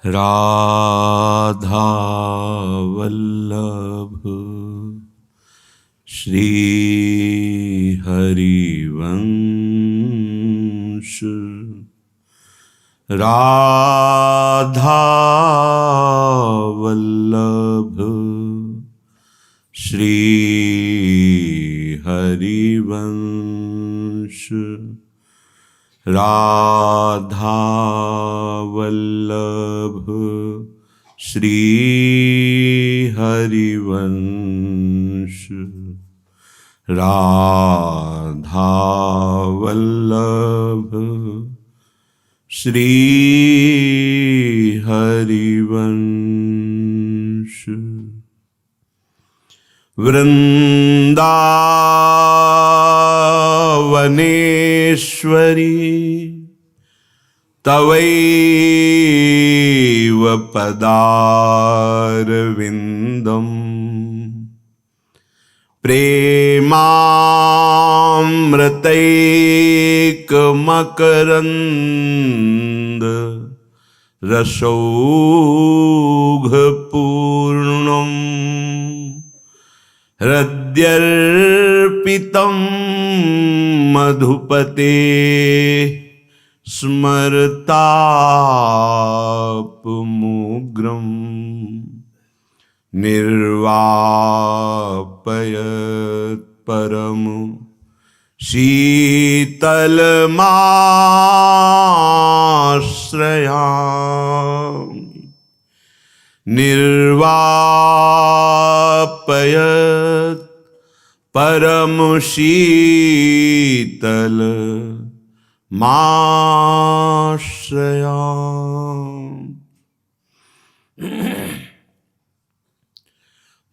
राधा वल्लभ श्री हरिवंश। राधा वल्लभ श्री हरिवंश। राधा वल्लभ श्री हरिवंश। राधा वल्लभ श्री हरिवंश। वृंदावनेश्वरी तवैव पदारविन्दम् प्रेमामृतैकमकरन्द रसौघपूर्णम् हृद्यर्पितं मधुपते स्मरतापमुग्रं निर्वापयत् परम शीतलमाश्रयामि। निर्वापयत् परम शीतल माश्रयामि।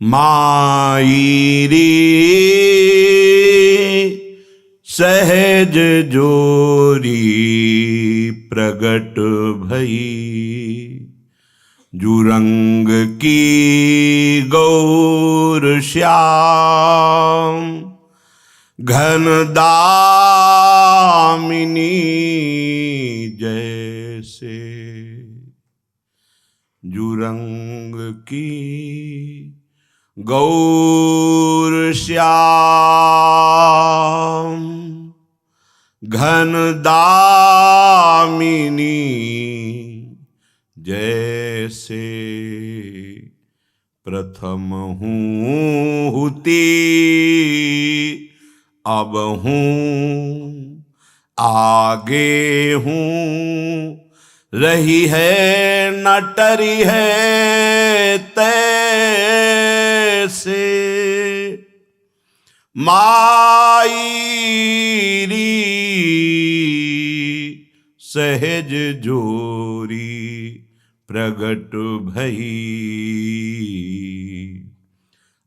मायरी सहज जोरी प्रगट भई जुरंग की गौर श्याम घन दामिनी जैसे। जुरंग की गौर श्याम घन दामिनी जैसे। प्रथम हूँ हुती अब हूँ आगे हूँ रही है न टरी है तैसे। मायरी सहज जोरी प्रगट भई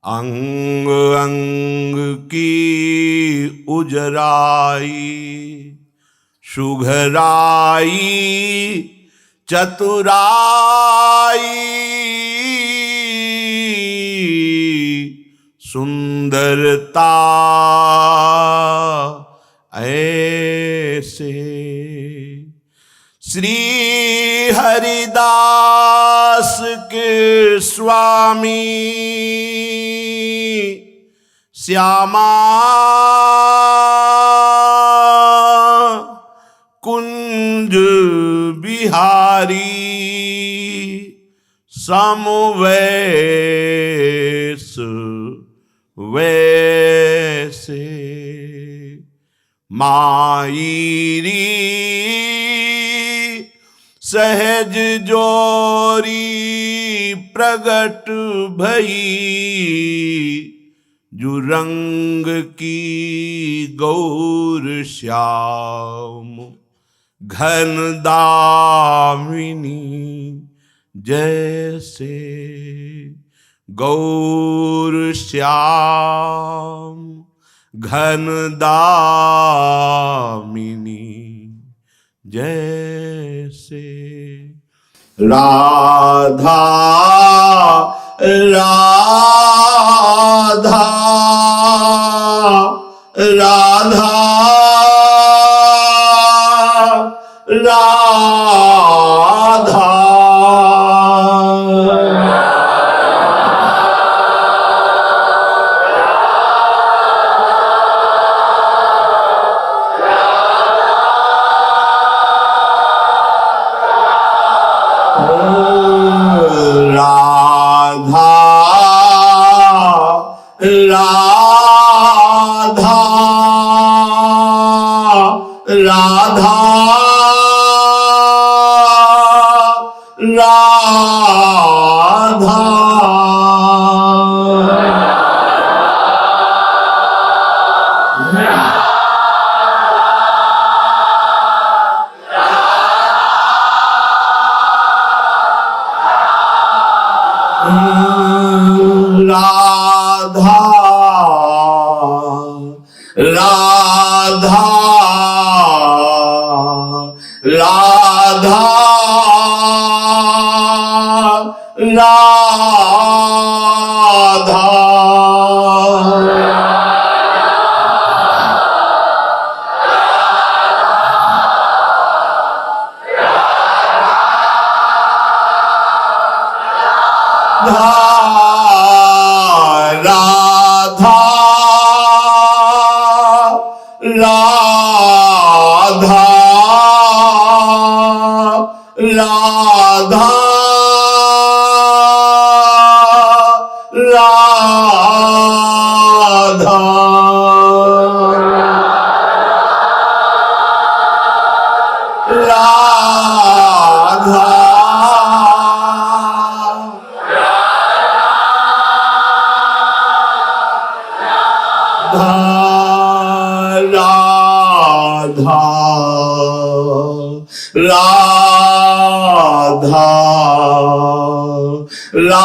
अंग अंग की उजराई सुघराई चतुराई सुंदरता ऐसे। श्री हरिदास के स्वामी श्यामा कुंज बिहारी समवैस वैसे। मायरी सहज जोरी प्रगट भई जुरंग की गौर श्याम घन दामिनी जैसे। गौर श्याम घन दामिनी जैसे। राधा राधा राधा राधा राधा राधा राधा राधा राधा राधा राधा राधा राधा राधा राधा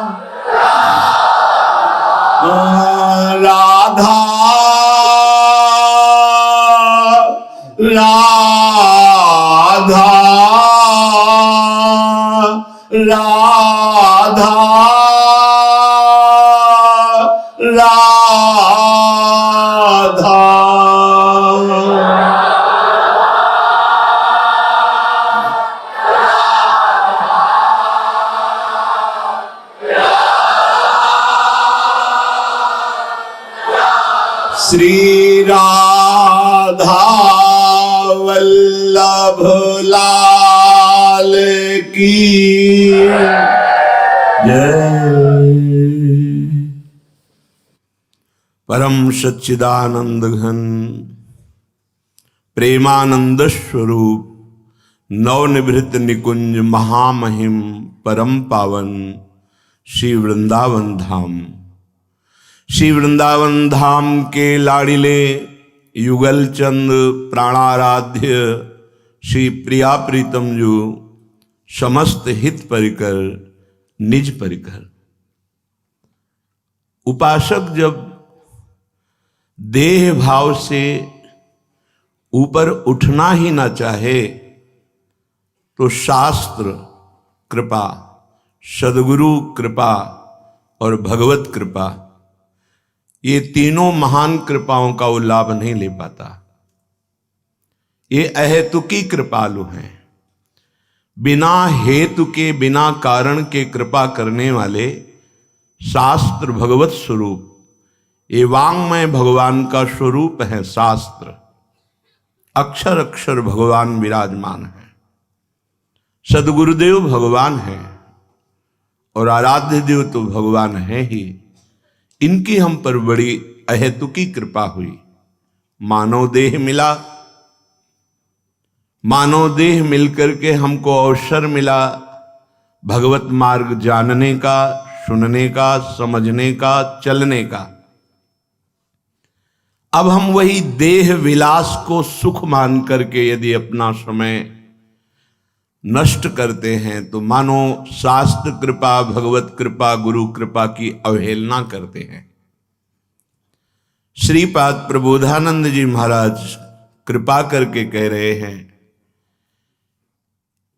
राधा राधा राधा राधा राधा राधा श्री राधा वल्लभ लाल की जय। परम सच्चिदानंद घन प्रेमानंद स्वरूप नवनिभृत निकुंज महामहिम परम पावन श्री वृंदावन धाम, श्री वृंदावन धाम के लाड़िले युगल चंद प्राणाराध्य श्री प्रिया प्रीतम जो समस्त हित परिकर निज परिकर। उपासक जब देह भाव से ऊपर उठना ही ना चाहे तो शास्त्र कृपा, सदगुरु कृपा और भगवत कृपा, ये तीनों महान कृपाओं का वो लाभ नहीं ले पाता। ये अहेतुकी कृपालु हैं, बिना हेतु के बिना कारण के कृपा करने वाले शास्त्र भगवत स्वरूप, ये वांग्मय भगवान का स्वरूप है। शास्त्र अक्षर अक्षर भगवान विराजमान है, सदगुरुदेव भगवान है और आराध्य देव तो भगवान है ही। इनकी हम पर बड़ी अहेतुकी कृपा हुई। मानव देह मिला, मानव देह मिलकर के हमको अवसर मिला भगवत मार्ग जानने का, सुनने का, समझने का, चलने का। अब हम वही देह विलास को सुख मान करके यदि अपना समय नष्ट करते हैं तो मानो शास्त्र कृपा, भगवत कृपा, गुरु कृपा की अवहेलना करते हैं। श्रीपाद प्रबोधानंद जी महाराज कृपा करके कह रहे हैं,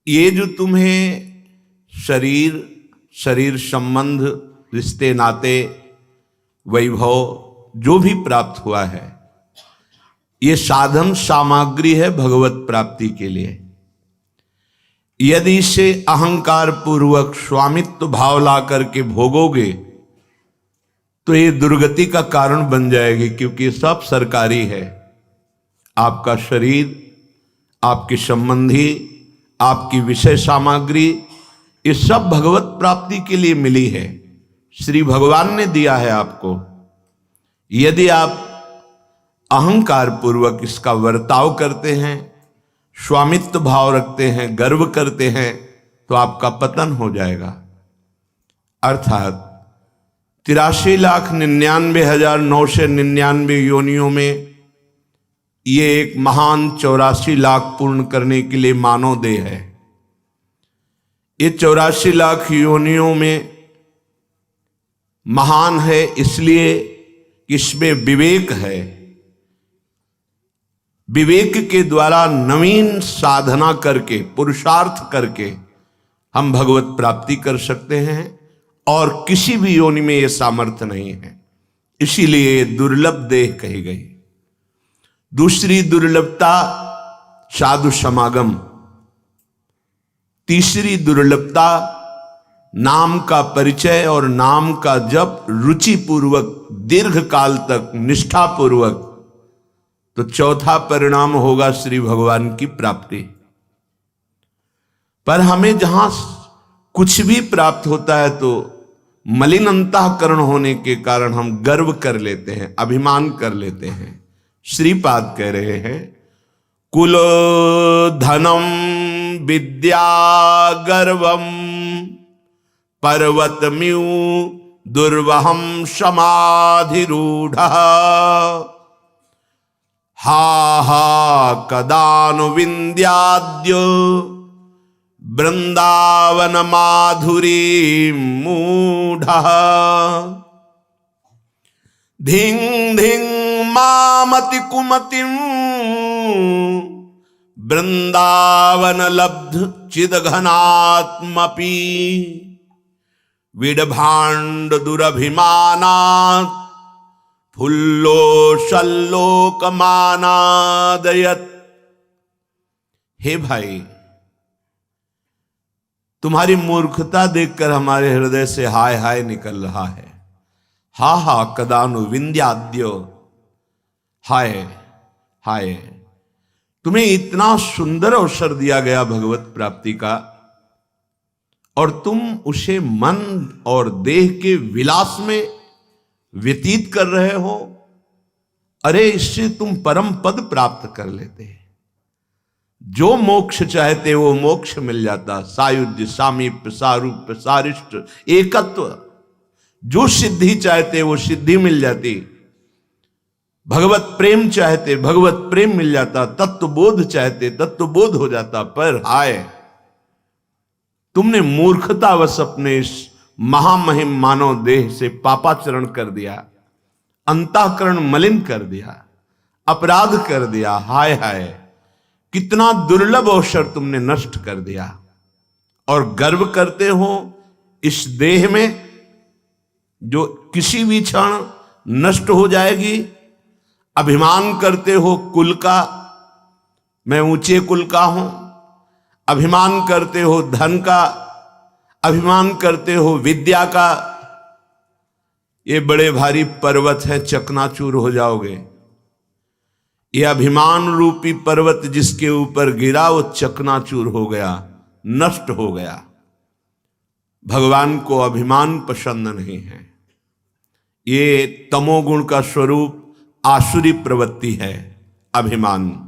ये जो तुम्हें शरीर संबंध, रिश्ते नाते, वैभव जो भी प्राप्त हुआ है, ये साधन सामग्री है भगवत प्राप्ति के लिए। यदि इसे अहंकार पूर्वक स्वामित्व भाव ला करके भोगोगे तो ये दुर्गति का कारण बन जाएगी, क्योंकि सब सरकारी है। आपका शरीर आपके संबंधी, आपकी विषय सामग्री, ये सब भगवत प्राप्ति के लिए मिली है। श्री भगवान ने दिया है आपको। यदि आप अहंकार पूर्वक इसका बर्ताव करते हैं, स्वामित्व भाव रखते हैं, गर्व करते हैं, तो आपका पतन हो जाएगा। अर्थात 83,99,999 योनियों में ये एक महान 84 लाख पूर्ण करने के लिए मानव देह है। ये 84 लाख योनियों में महान है इसलिए इसमें विवेक है। विवेक के द्वारा नवीन साधना करके, पुरुषार्थ करके हम भगवत प्राप्ति कर सकते हैं, और किसी भी योनि में यह सामर्थ्य नहीं है। इसीलिए दुर्लभ देह कही गई। दूसरी दुर्लभता साधु समागम। तीसरी दुर्लभता नाम का परिचय और नाम का जप रुचि पूर्वक, दीर्घ काल तक निष्ठा पूर्वक। तो चौथा परिणाम होगा श्री भगवान की प्राप्ति। पर हमें जहां कुछ भी प्राप्त होता है तो मलिन अंतःकरण होने के कारण हम गर्व कर लेते हैं, अभिमान कर लेते हैं। श्रीपाद कह रहे हैं, कुल धनम विद्या गर्वम पर्वतम्यु दुर्वहम समाधिरूढ़ हा हा कदानु विंध्याद्य वृंदावन माधुरी मूढ़ धिंग धिंग मामति कुमतिम वृंदावन लब्ध चिदघनात्मपि विडभाण्ड दुरभिमानात् फुल्लो शल्लोकमानादयत्। हे भाई, तुम्हारी मूर्खता देखकर हमारे हृदय से हाय हाय निकल रहा है। हा हा कदानु विंध्याद्यो, हाय हाय। तुम्हें इतना सुंदर अवसर दिया गया भगवत प्राप्ति का, और तुम उसे मन और देह के विलास में व्यतीत कर रहे हो। अरे, इससे तुम परम पद प्राप्त कर लेते। जो मोक्ष चाहते वो मोक्ष मिल जाता। सायुज्य, सामीप्य, सारूप्य, सारिष्ट, एकत्व। जो सिद्धि चाहते वो सिद्धि मिल जाती। भगवत प्रेम चाहते भगवत प्रेम मिल जाता। तत्व बोध चाहते तत्व बोध हो जाता। पर हाय, तुमने मूर्खतावश अपने इस महामहिम मानव देह से पापाचरण कर दिया, अंतःकरण मलिन कर दिया, अपराध कर दिया। हाय हाय, कितना दुर्लभ अवसर तुमने नष्ट कर दिया। और गर्व करते हो इस देह में जो किसी भी क्षण नष्ट हो जाएगी। अभिमान करते हो कुल का, मैं ऊंचे कुल का हूं। अभिमान करते हो धन का, अभिमान करते हो विद्या का। ये बड़े भारी पर्वत है, चकनाचूर हो जाओगे। ये अभिमान रूपी पर्वत जिसके ऊपर गिरा वो चकनाचूर हो गया, नष्ट हो गया। भगवान को अभिमान पसंद नहीं है। ये तमोगुण का स्वरूप आसुरी प्रवृत्ति है, अभिमान।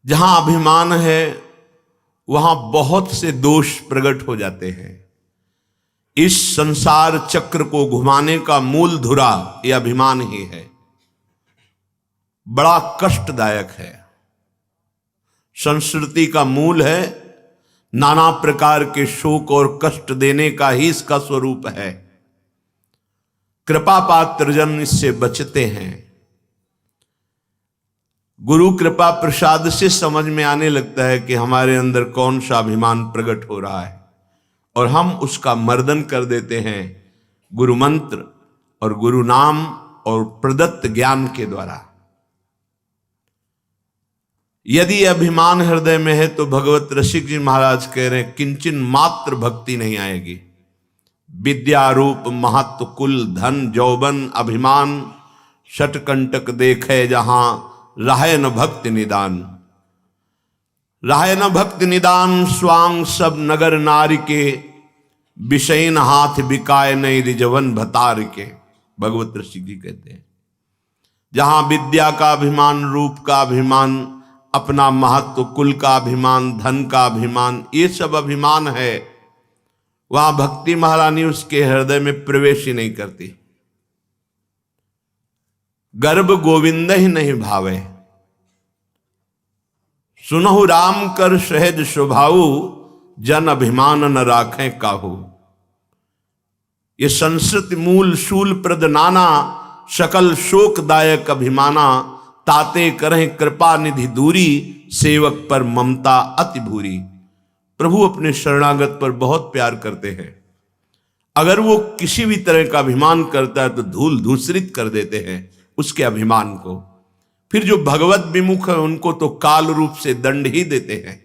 जहां अभिमान है वहां बहुत से दोष प्रकट हो जाते हैं। इस संसार चक्र को घुमाने का मूल धुरा यह अभिमान ही है। बड़ा कष्टदायक है। संस्कृति का मूल है, नाना प्रकार के शोक और कष्ट देने का ही इसका स्वरूप है। कृपा पात्र जन इससे बचते हैं। गुरु कृपा प्रसाद से समझ में आने लगता है कि हमारे अंदर कौन सा अभिमान प्रकट हो रहा है, और हम उसका मर्दन कर देते हैं गुरु मंत्र और गुरु नाम और प्रदत्त ज्ञान के द्वारा। यदि अभिमान हृदय में है तो भगवत रसिक जी महाराज कह रहे हैं, किंचन मात्र भक्ति नहीं आएगी। विद्या रूप महत्व कुल धन जौबन अभिमान षटकंटक देखे जहां राहे न भक्ति निदान। राहे न भक्ति निदान स्वांग सब नगर नारी के, विषयन हाथ बिकाए नहीं रिजवन भतार के। भगवत ऋषि जी कहते हैं जहां विद्या का अभिमान, रूप का अभिमान, अपना महत्व, कुल का अभिमान, धन का अभिमान, ये सब अभिमान है, वहां भक्ति महारानी उसके हृदय में प्रवेश ही नहीं करती। गर्भ गोविंद ही नहीं भावे, सुनहु राम कर सहज स्वभाऊ, जन अभिमान न राखें काहू। ये संस्कृत मूल शूल प्रद नाना, सकल शोकदायक अभिमाना, ताते करें कृपा निधि दूरी, सेवक पर ममता अति भूरी। प्रभु अपने शरणागत पर बहुत प्यार करते हैं। अगर वो किसी भी तरह का अभिमान करता है तो धूल धूसरित कर देते हैं उसके अभिमान को। फिर जो भगवत विमुख है उनको तो काल रूप से दंड ही देते हैं।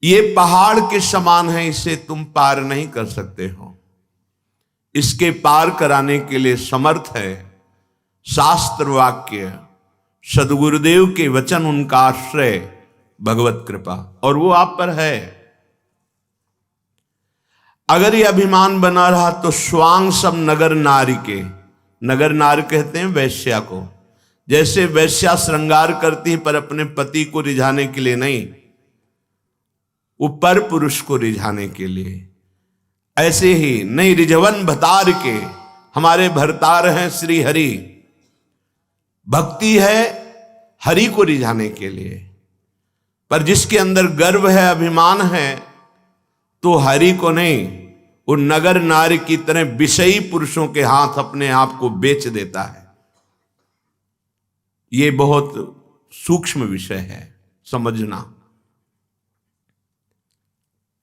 ये पहाड़ के समान है, इसे तुम पार नहीं कर सकते हो। इसके पार कराने के लिए समर्थ है शास्त्र वाक्य, सदगुरुदेव के वचन, उनका आश्रय भगवत कृपा, और वो आप पर है। अगर ये अभिमान बना रहा तो स्वांग सब नगर नारी के, नगर नार कहते हैं वैश्या को। जैसे वैश्या श्रृंगार करती है पर अपने पति को रिझाने के लिए नहीं, वो पर पुरुष को रिझाने के लिए, ऐसे ही नहीं रिझवन भतार के, हमारे भरतार हैं श्री हरि। भक्ति है हरि को रिझाने के लिए, पर जिसके अंदर गर्व है, अभिमान है, तो हरि को नहीं, वो नगर नारी की तरह विषयी पुरुषों के हाथ अपने आप को बेच देता है। ये बहुत सूक्ष्म विषय है, समझना।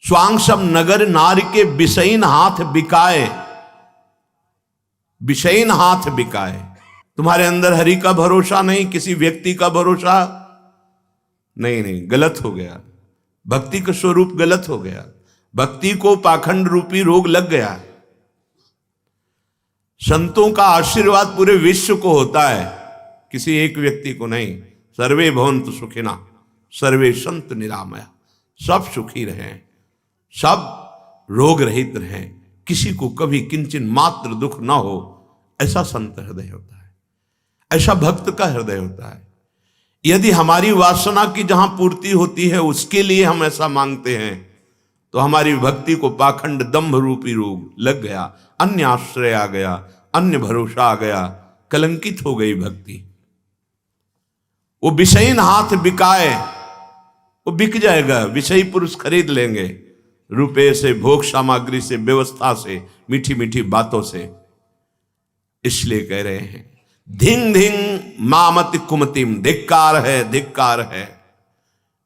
स्वांग सब नगर नारी के, विषयीन हाथ बिकाए, विषयीन हाथ बिकाए। तुम्हारे अंदर हरि का भरोसा नहीं, किसी व्यक्ति का भरोसा नहीं, नहीं, गलत हो गया। भक्ति का स्वरूप गलत हो गया। भक्ति को पाखंड रूपी रोग लग गया। संतों का आशीर्वाद पूरे विश्व को होता है, किसी एक व्यक्ति को नहीं। सर्वे भवन्तु सुखिनः, सर्वे सन्तु निरामया। सब सुखी रहें, सब रोग रहित रहें, किसी को कभी किंचन मात्र दुख ना हो, ऐसा संत हृदय होता है, ऐसा भक्त का हृदय होता है। यदि हमारी वासना की जहां पूर्ति होती है उसके लिए हम ऐसा मांगते हैं, तो हमारी भक्ति को पाखंड दंभ रूपी रोग लग गया, अन्य आश्रय आ गया, अन्य भरोसा आ गया, कलंकित हो गई भक्ति। वो विषयीन हाथ बिकाए, वो बिक जाएगा, विषयी पुरुष खरीद लेंगे, रुपए से, भोग सामग्री से, व्यवस्था से, मीठी मीठी बातों से। इसलिए कह रहे हैं धिंग धिंग मामति कुमतिम, धिक्कार है, धिक्कार है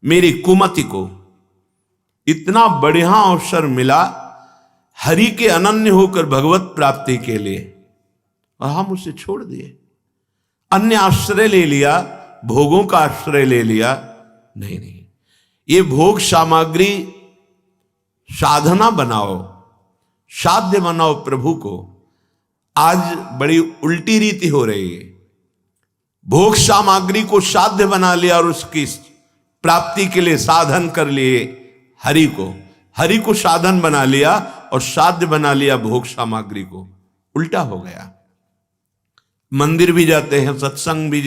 मेरी कुमति को। इतना बढ़िया अवसर मिला हरि के अनन्य होकर भगवत प्राप्ति के लिए, और हम उसे छोड़ दिए, अन्य आश्रय ले लिया, भोगों का आश्रय ले लिया। नहीं नहीं, ये भोग सामग्री साधना बनाओ, साध्य बनाओ प्रभु को। आज बड़ी उल्टी रीति हो रही है। भोग सामग्री को साध्य बना लिया और उसकी प्राप्ति के लिए साधन कर लिए हरि को साधन बना लिया और साध्य बना लिया भोग सामग्री को। उल्टा हो गया। मंदिर भी जाते हैं, सत्संग भी,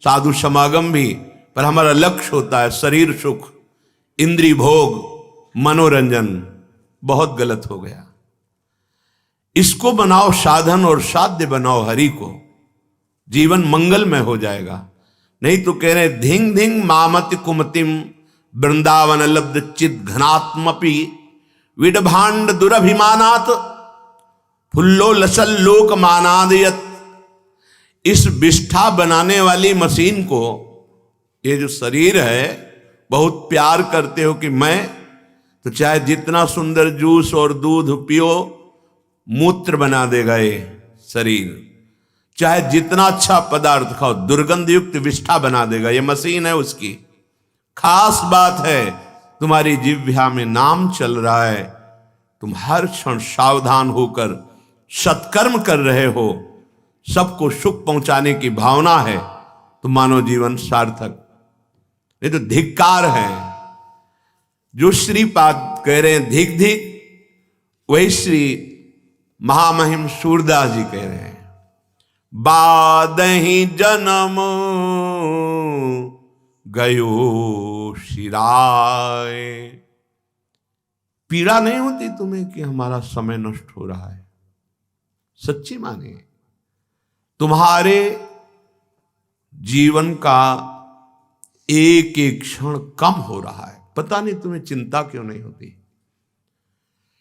साधु समागम भी, पर हमारा लक्ष्य होता है शरीर सुख, इंद्रिय भोग, मनोरंजन। बहुत गलत हो गया। इसको बनाओ साधन और साध्य बनाओ हरि को, जीवन मंगलमय हो जाएगा। नहीं तो कह रहे धिंग धिंग मामति कुमतिम, वृंदावन लब्ध चिद घनात्मपि, विडभांड दुरभिमानात फुल्लो लसल लोक मानादयत। इस विष्ठा बनाने वाली मशीन को, ये जो शरीर है, बहुत प्यार करते हो कि मैं तो चाहे जितना सुंदर जूस और दूध पियो, मूत्र बना देगा ये शरीर। चाहे जितना अच्छा पदार्थ खाओ, दुर्गंध युक्त विष्ठा बना देगा। ये मशीन है उसकी। खास बात है तुम्हारी जिह्वा में नाम चल रहा है, तुम हर क्षण सावधान होकर सत्कर्म कर रहे हो, सबको सुख पहुंचाने की भावना है तो मानव जीवन सार्थक, नहीं तो धिक्कार है। जो श्रीपाद कह रहे हैं धिक धिक, वही श्री महामहिम सूरदास जी कह रहे हैं बादहि जन्म गयो शिराय। पीड़ा नहीं होती तुम्हें कि हमारा समय नष्ट हो रहा है? सच्ची माने तुम्हारे जीवन का एक एक क्षण कम हो रहा है, पता नहीं तुम्हें चिंता क्यों नहीं होती।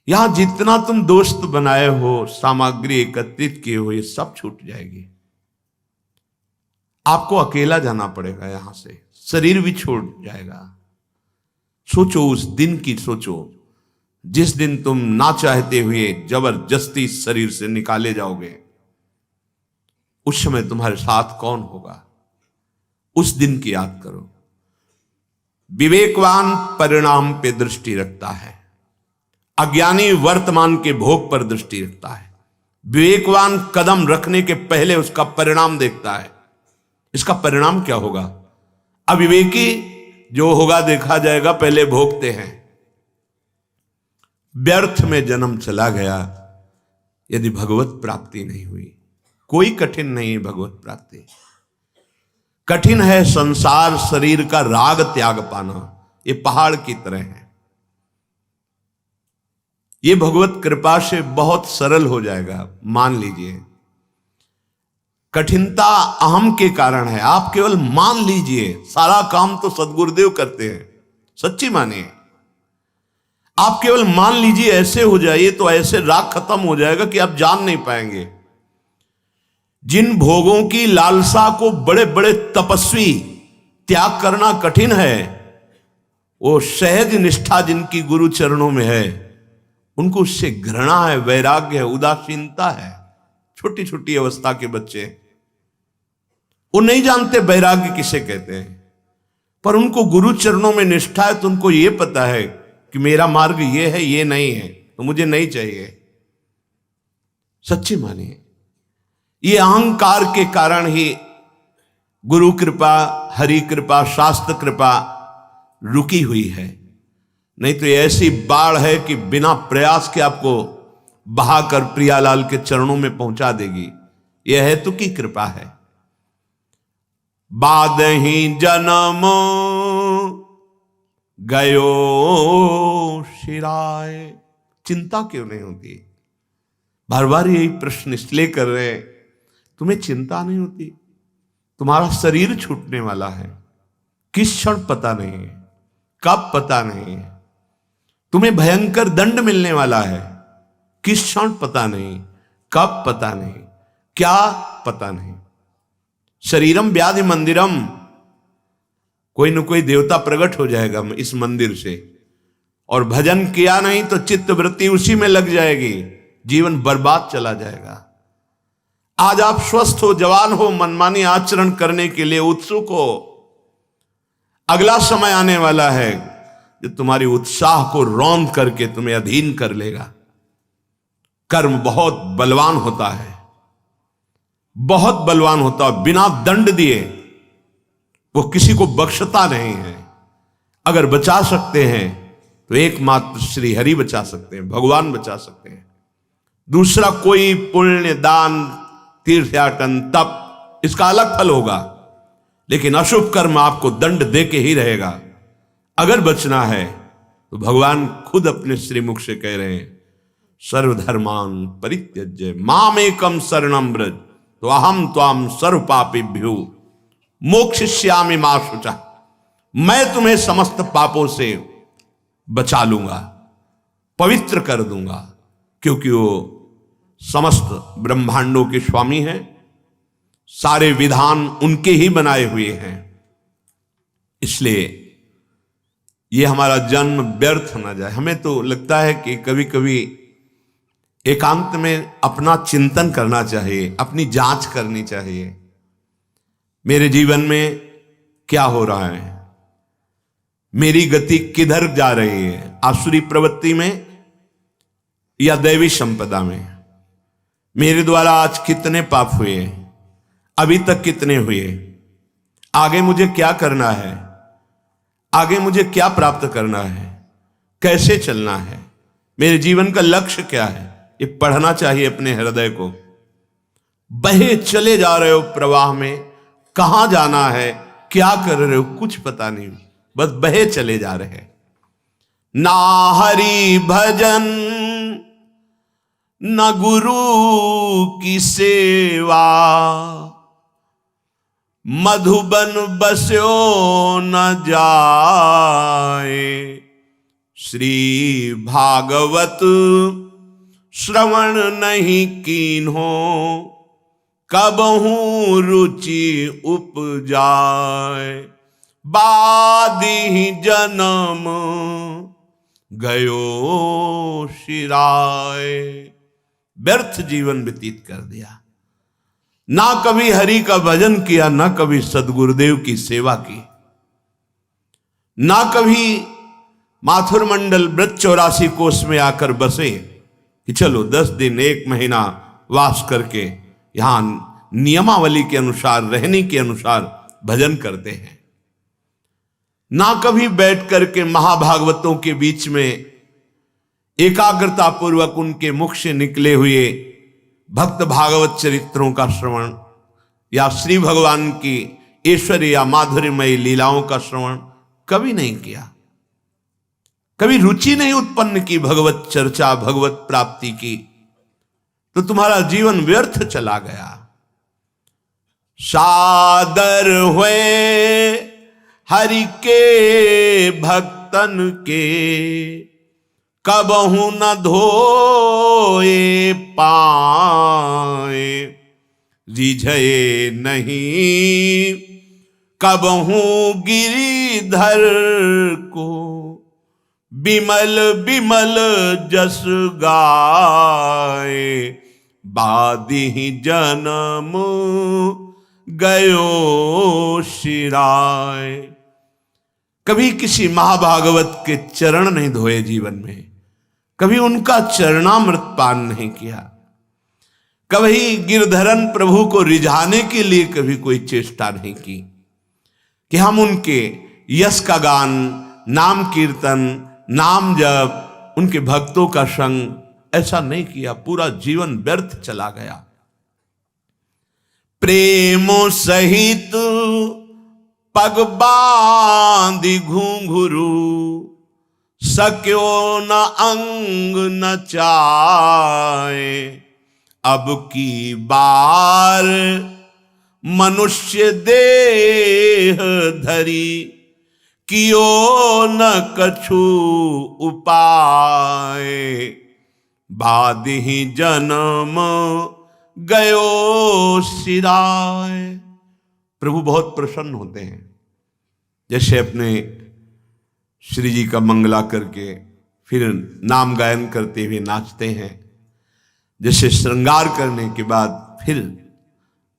यहां जितना तुम दोस्त बनाए हो, सामग्री एकत्रित किए हो, ये सब छूट जाएगी। आपको अकेला जाना पड़ेगा यहां से, शरीर भी छोड़ जाएगा। सोचो उस दिन की, सोचो जिस दिन तुम ना चाहते हुए जबरदस्ती शरीर से निकाले जाओगे। उस समय तुम्हारे साथ कौन होगा, उस दिन की याद करो। विवेकवान परिणाम पे दृष्टि रखता है, अज्ञानी वर्तमान के भोग पर दृष्टि रखता है। विवेकवान कदम रखने के पहले उसका परिणाम देखता है, इसका परिणाम क्या होगा। अविवेकी जो होगा देखा जाएगा, पहले भोगते हैं। व्यर्थ में जन्म चला गया यदि भगवत प्राप्ति नहीं हुई। कोई कठिन नहीं है भगवत प्राप्ति, कठिन है संसार शरीर का राग त्याग पाना। ये पहाड़ की तरह है, ये भगवत कृपा से बहुत सरल हो जाएगा, मान लीजिए। कठिनता अहम के कारण है, आप केवल मान लीजिए। सारा काम तो सदगुरुदेव करते हैं, सच्ची मानिए। आप केवल मान लीजिए, ऐसे हो जाइए तो ऐसे राग खत्म हो जाएगा कि आप जान नहीं पाएंगे। जिन भोगों की लालसा को बड़े बड़े तपस्वी त्याग करना कठिन है, वो सहज निष्ठा जिनकी गुरु चरणों में है, उनको उससे घृणा है, वैराग्य है, उदासीनता है। छोटी छोटी अवस्था के बच्चे, वो नहीं जानते वैराग्य किसे कहते हैं, पर उनको गुरु चरणों में निष्ठा है तो उनको ये पता है कि मेरा मार्ग ये है, ये नहीं है, तो मुझे नहीं चाहिए। सच्ची मानिए, ये अहंकार के कारण ही गुरु कृपा, हरि कृपा, शास्त्र कृपा रुकी हुई है। नहीं तो ये ऐसी बाढ़ है कि बिना प्रयास के आपको बहाकर प्रियालाल के चरणों में पहुंचा देगी। यह हेतु की कृपा है। बादहि जन्म गयो शिराय। चिंता क्यों नहीं होती? बार बार यही प्रश्न इसलिए कर रहे हैं, तुम्हें चिंता नहीं होती? तुम्हारा शरीर छूटने वाला है, किस क्षण पता नहीं है, कब पता नहीं है। तुम्हें भयंकर दंड मिलने वाला है, किस क्षण पता नहीं, कब पता नहीं, क्या पता नहीं। शरीरम व्याधि मंदिरम, कोई न कोई देवता प्रकट हो जाएगा इस मंदिर से, और भजन किया नहीं तो चित्त वृत्ति उसी में लग जाएगी, जीवन बर्बाद चला जाएगा। आज आप स्वस्थ हो, जवान हो, मनमानी आचरण करने के लिए उत्सुक हो। अगला समय आने वाला है जो तुम्हारी उत्साह को रौंद करके तुम्हें अधीन कर लेगा। कर्म बहुत बलवान होता है, बहुत बलवान होता है, बिना दंड दिए वो किसी को बख्शता नहीं है। अगर बचा सकते हैं तो एकमात्र श्री हरि बचा सकते हैं, भगवान बचा सकते हैं। दूसरा कोई पुण्य, दान, तीर्थयाटन, तप, इसका अलग फल होगा, लेकिन अशुभ कर्म आपको दंड दे के ही रहेगा। अगर बचना है तो भगवान खुद अपने श्रीमुख से कह रहे हैं, सर्वधर्मान परित्यज्य मामेकम शरणम व्रज तो अहम त्वाम सर्व पापेभ्यो मोक्षयिष्यामि मा शुचः। मैं तुम्हें समस्त पापों से बचा लूंगा, पवित्र कर दूंगा, क्योंकि वो समस्त ब्रह्मांडों के स्वामी हैं, सारे विधान उनके ही बनाए हुए हैं। इसलिए ये हमारा जन्म व्यर्थ ना जाए। हमें तो लगता है कि कभी कभी एकांत में अपना चिंतन करना चाहिए, अपनी जांच करनी चाहिए। मेरे जीवन में क्या हो रहा है, मेरी गति किधर जा रही है, आसुरी प्रवृत्ति में या दैवी संपदा में। मेरे द्वारा आज कितने पाप हुए, अभी तक कितने हुए, आगे मुझे क्या करना है, आगे मुझे क्या प्राप्त करना है, कैसे चलना है, मेरे जीवन का लक्ष्य क्या है। ये पढ़ना चाहिए अपने हृदय को। बहे चले जा रहे हो प्रवाह में, कहां जाना है, क्या कर रहे हो, कुछ पता नहीं, बस बहे चले जा रहे हैं। ना हरि भजन न गुरु की सेवा, मधुबन बस्यो न जाए, श्री भागवत श्रवण नहीं कीन्हो, कबहू रुचि उपजाए, बादी जन्म गयो शिराय। व्यर्थ जीवन व्यतीत कर दिया, ना कभी हरि का भजन किया, ना कभी सदगुरुदेव की सेवा की, ना कभी माथुर मंडल व्रत 84 कोष में आकर बसे कि चलो 10 दिन 1 महीना वास करके यहां नियमावली के अनुसार, रहने के अनुसार भजन करते हैं। ना कभी बैठ करके महाभागवतों के बीच में एकाग्रता पूर्वक उनके मुख से निकले हुए भक्त भागवत चरित्रों का श्रवण, या श्री भगवान की ऐश्वर्य या माधुर्यमयी लीलाओं का श्रवण कभी नहीं किया, कभी रुचि नहीं उत्पन्न की भगवत चर्चा, भगवत प्राप्ति की, तो तुम्हारा जीवन व्यर्थ चला गया। सादर हुए हरि के भक्तन के, कबहू न धोए पाए, रिझये नहीं कबहू गिरिधर को, बिमल बिमल जस गाए, बादी जन्म गयो शिराय। कभी किसी महाभागवत के चरण नहीं धोए जीवन में, कभी उनका चरणामृत पान नहीं किया, कभी गिरधरन प्रभु को रिझाने के लिए कभी कोई चेष्टा नहीं की कि हम उनके यश का गान, नाम कीर्तन, नाम जप, उनके भक्तों का संग, ऐसा नहीं किया। पूरा जीवन व्यर्थ चला गया। प्रेमो सहित पग बांधि घुंघरू, सक्यो न अंग न चाहे, अब की बार मनुष्य देह धरी, कियो न कछु उपाय, बादि जन्म गयो सिराय। प्रभु बहुत प्रसन्न होते हैं, जैसे अपने श्री जी का मंगला करके फिर नाम गायन करते हुए नाचते हैं, जैसे श्रृंगार करने के बाद फिर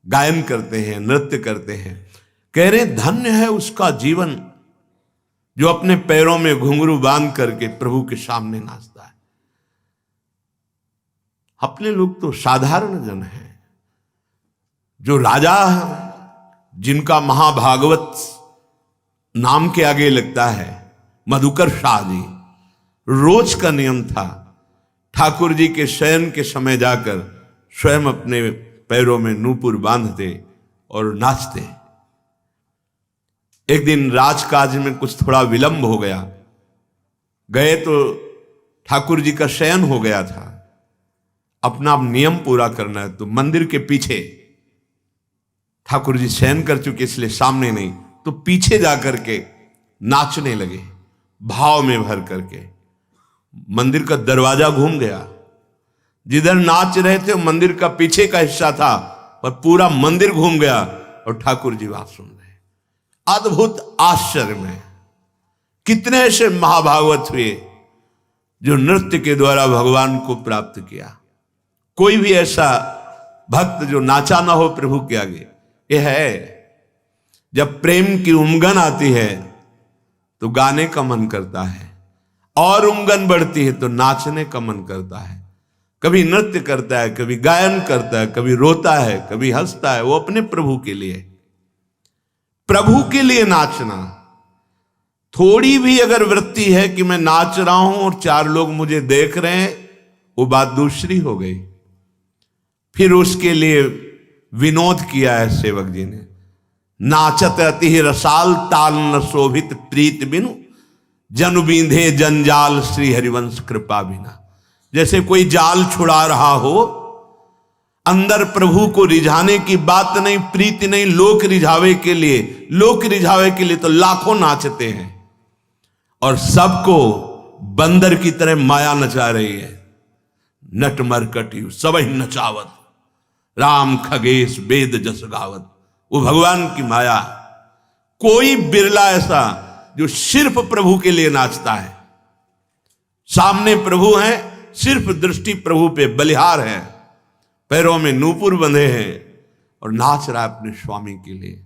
गायन करते हैं, नृत्य करते हैं। कह रहे धन्य है उसका जीवन जो अपने पैरों में घुंघरू बांध करके प्रभु के सामने नाचता है। अपने लोग तो साधारण जन हैं, जो राजा है, जिनका महाभागवत नाम के आगे लगता है, मधुकर शाह जी, रोज का नियम था ठाकुर जी के शयन के समय जाकर स्वयं अपने पैरों में नूपुर बांधते और नाचते। एक दिन राजकाज में कुछ थोड़ा विलंब हो गया, गए तो ठाकुर जी का शयन हो गया था, अपना नियम पूरा करना है, तो मंदिर के पीछे ठाकुर जी शयन कर चुके इसलिए सामने नहीं, तो पीछे जाकर के नाचने लगे भाव में भर करके। मंदिर का दरवाजा घूम गया, जिधर नाच रहे थे मंदिर का पीछे का हिस्सा था, पर पूरा मंदिर घूम गया और ठाकुर जी बात सुन रहे। अद्भुत आश्चर्य में कितने ऐसे महाभागवत हुए जो नृत्य के द्वारा भगवान को प्राप्त किया। कोई भी ऐसा भक्त जो नाचा ना हो प्रभु के आगे। यह है जब प्रेम की उमंगन आती है तो गाने का मन करता है, और उमंगन बढ़ती है तो नाचने का मन करता है। कभी नृत्य करता है, कभी गायन करता है, कभी रोता है, कभी हंसता है। वो अपने प्रभु के लिए, प्रभु के लिए नाचना। थोड़ी भी अगर वृत्ति है कि मैं नाच रहा हूं और 4 लोग मुझे देख रहे हैं, वो बात दूसरी हो गई। फिर उसके लिए विनोद किया है सेवक जी ने, नाचत अति रसाल ताल न शोभित प्रीत बिनु जन बींधे जंजाल श्री हरिवंश कृपा बिना। जैसे कोई जाल छुड़ा रहा हो, अंदर प्रभु को रिझाने की बात नहीं, प्रीति नहीं, लोक रिझावे के लिए, लोक रिझावे के लिए तो लाखों नाचते हैं और सबको बंदर की तरह माया नचा रही है। नट मरकटी सब ही नचावत, राम खगेश वेद जस गावत। वो भगवान की माया। कोई बिरला ऐसा जो सिर्फ प्रभु के लिए नाचता है। सामने प्रभु हैं, सिर्फ दृष्टि प्रभु पे बलिहार है, पैरों में नूपुर बंधे हैं और नाच रहा है अपने स्वामी के लिए।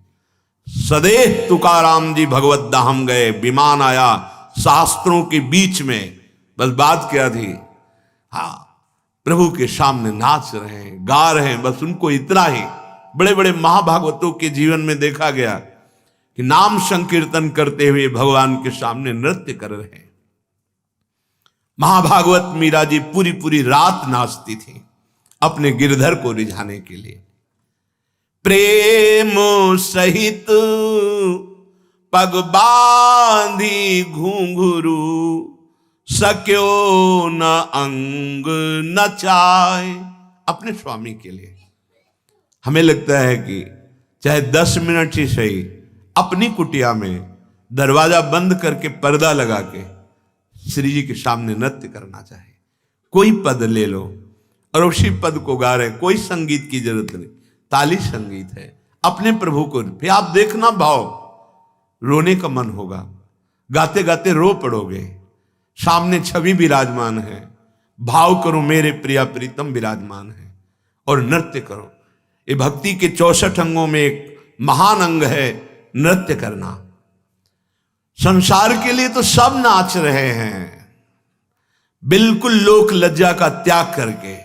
सदैव तुकाराम जी भगवत धाम गए, विमान आया शास्त्रों के बीच में। बस बात क्या थी? हाँ, प्रभु के सामने नाच रहे हैं, गा रहे हैं, बस उनको इतना ही। बड़े बड़े महाभागवतों के जीवन में देखा गया कि नाम संकीर्तन करते हुए भगवान के सामने नृत्य कर रहे हैं। महाभागवत मीरा जी पूरी पूरी रात नाचती थी अपने गिरधर को रिझाने के लिए। प्रेम सहित पग बांधी घुंघरू सक्यो न अंग नचाए। अपने स्वामी के लिए। हमें लगता है कि चाहे 10 मिनट ही सही अपनी कुटिया में दरवाजा बंद करके पर्दा लगा के श्री जी के सामने नृत्य करना चाहिए। कोई पद ले लो और उसी पद को गा रहे, कोई संगीत की जरूरत नहीं, ताली संगीत है। अपने प्रभु को फिर आप देखना, भाव रोने का मन होगा, गाते गाते रो पड़ोगे। सामने छवि विराजमान है, भाव करो मेरे प्रिया प्रीतम विराजमान है और नृत्य करो। ये भक्ति के 64 अंगों में एक महान अंग है नृत्य करना। संसार के लिए तो सब नाच रहे हैं बिल्कुल लोक लज्जा का त्याग करके,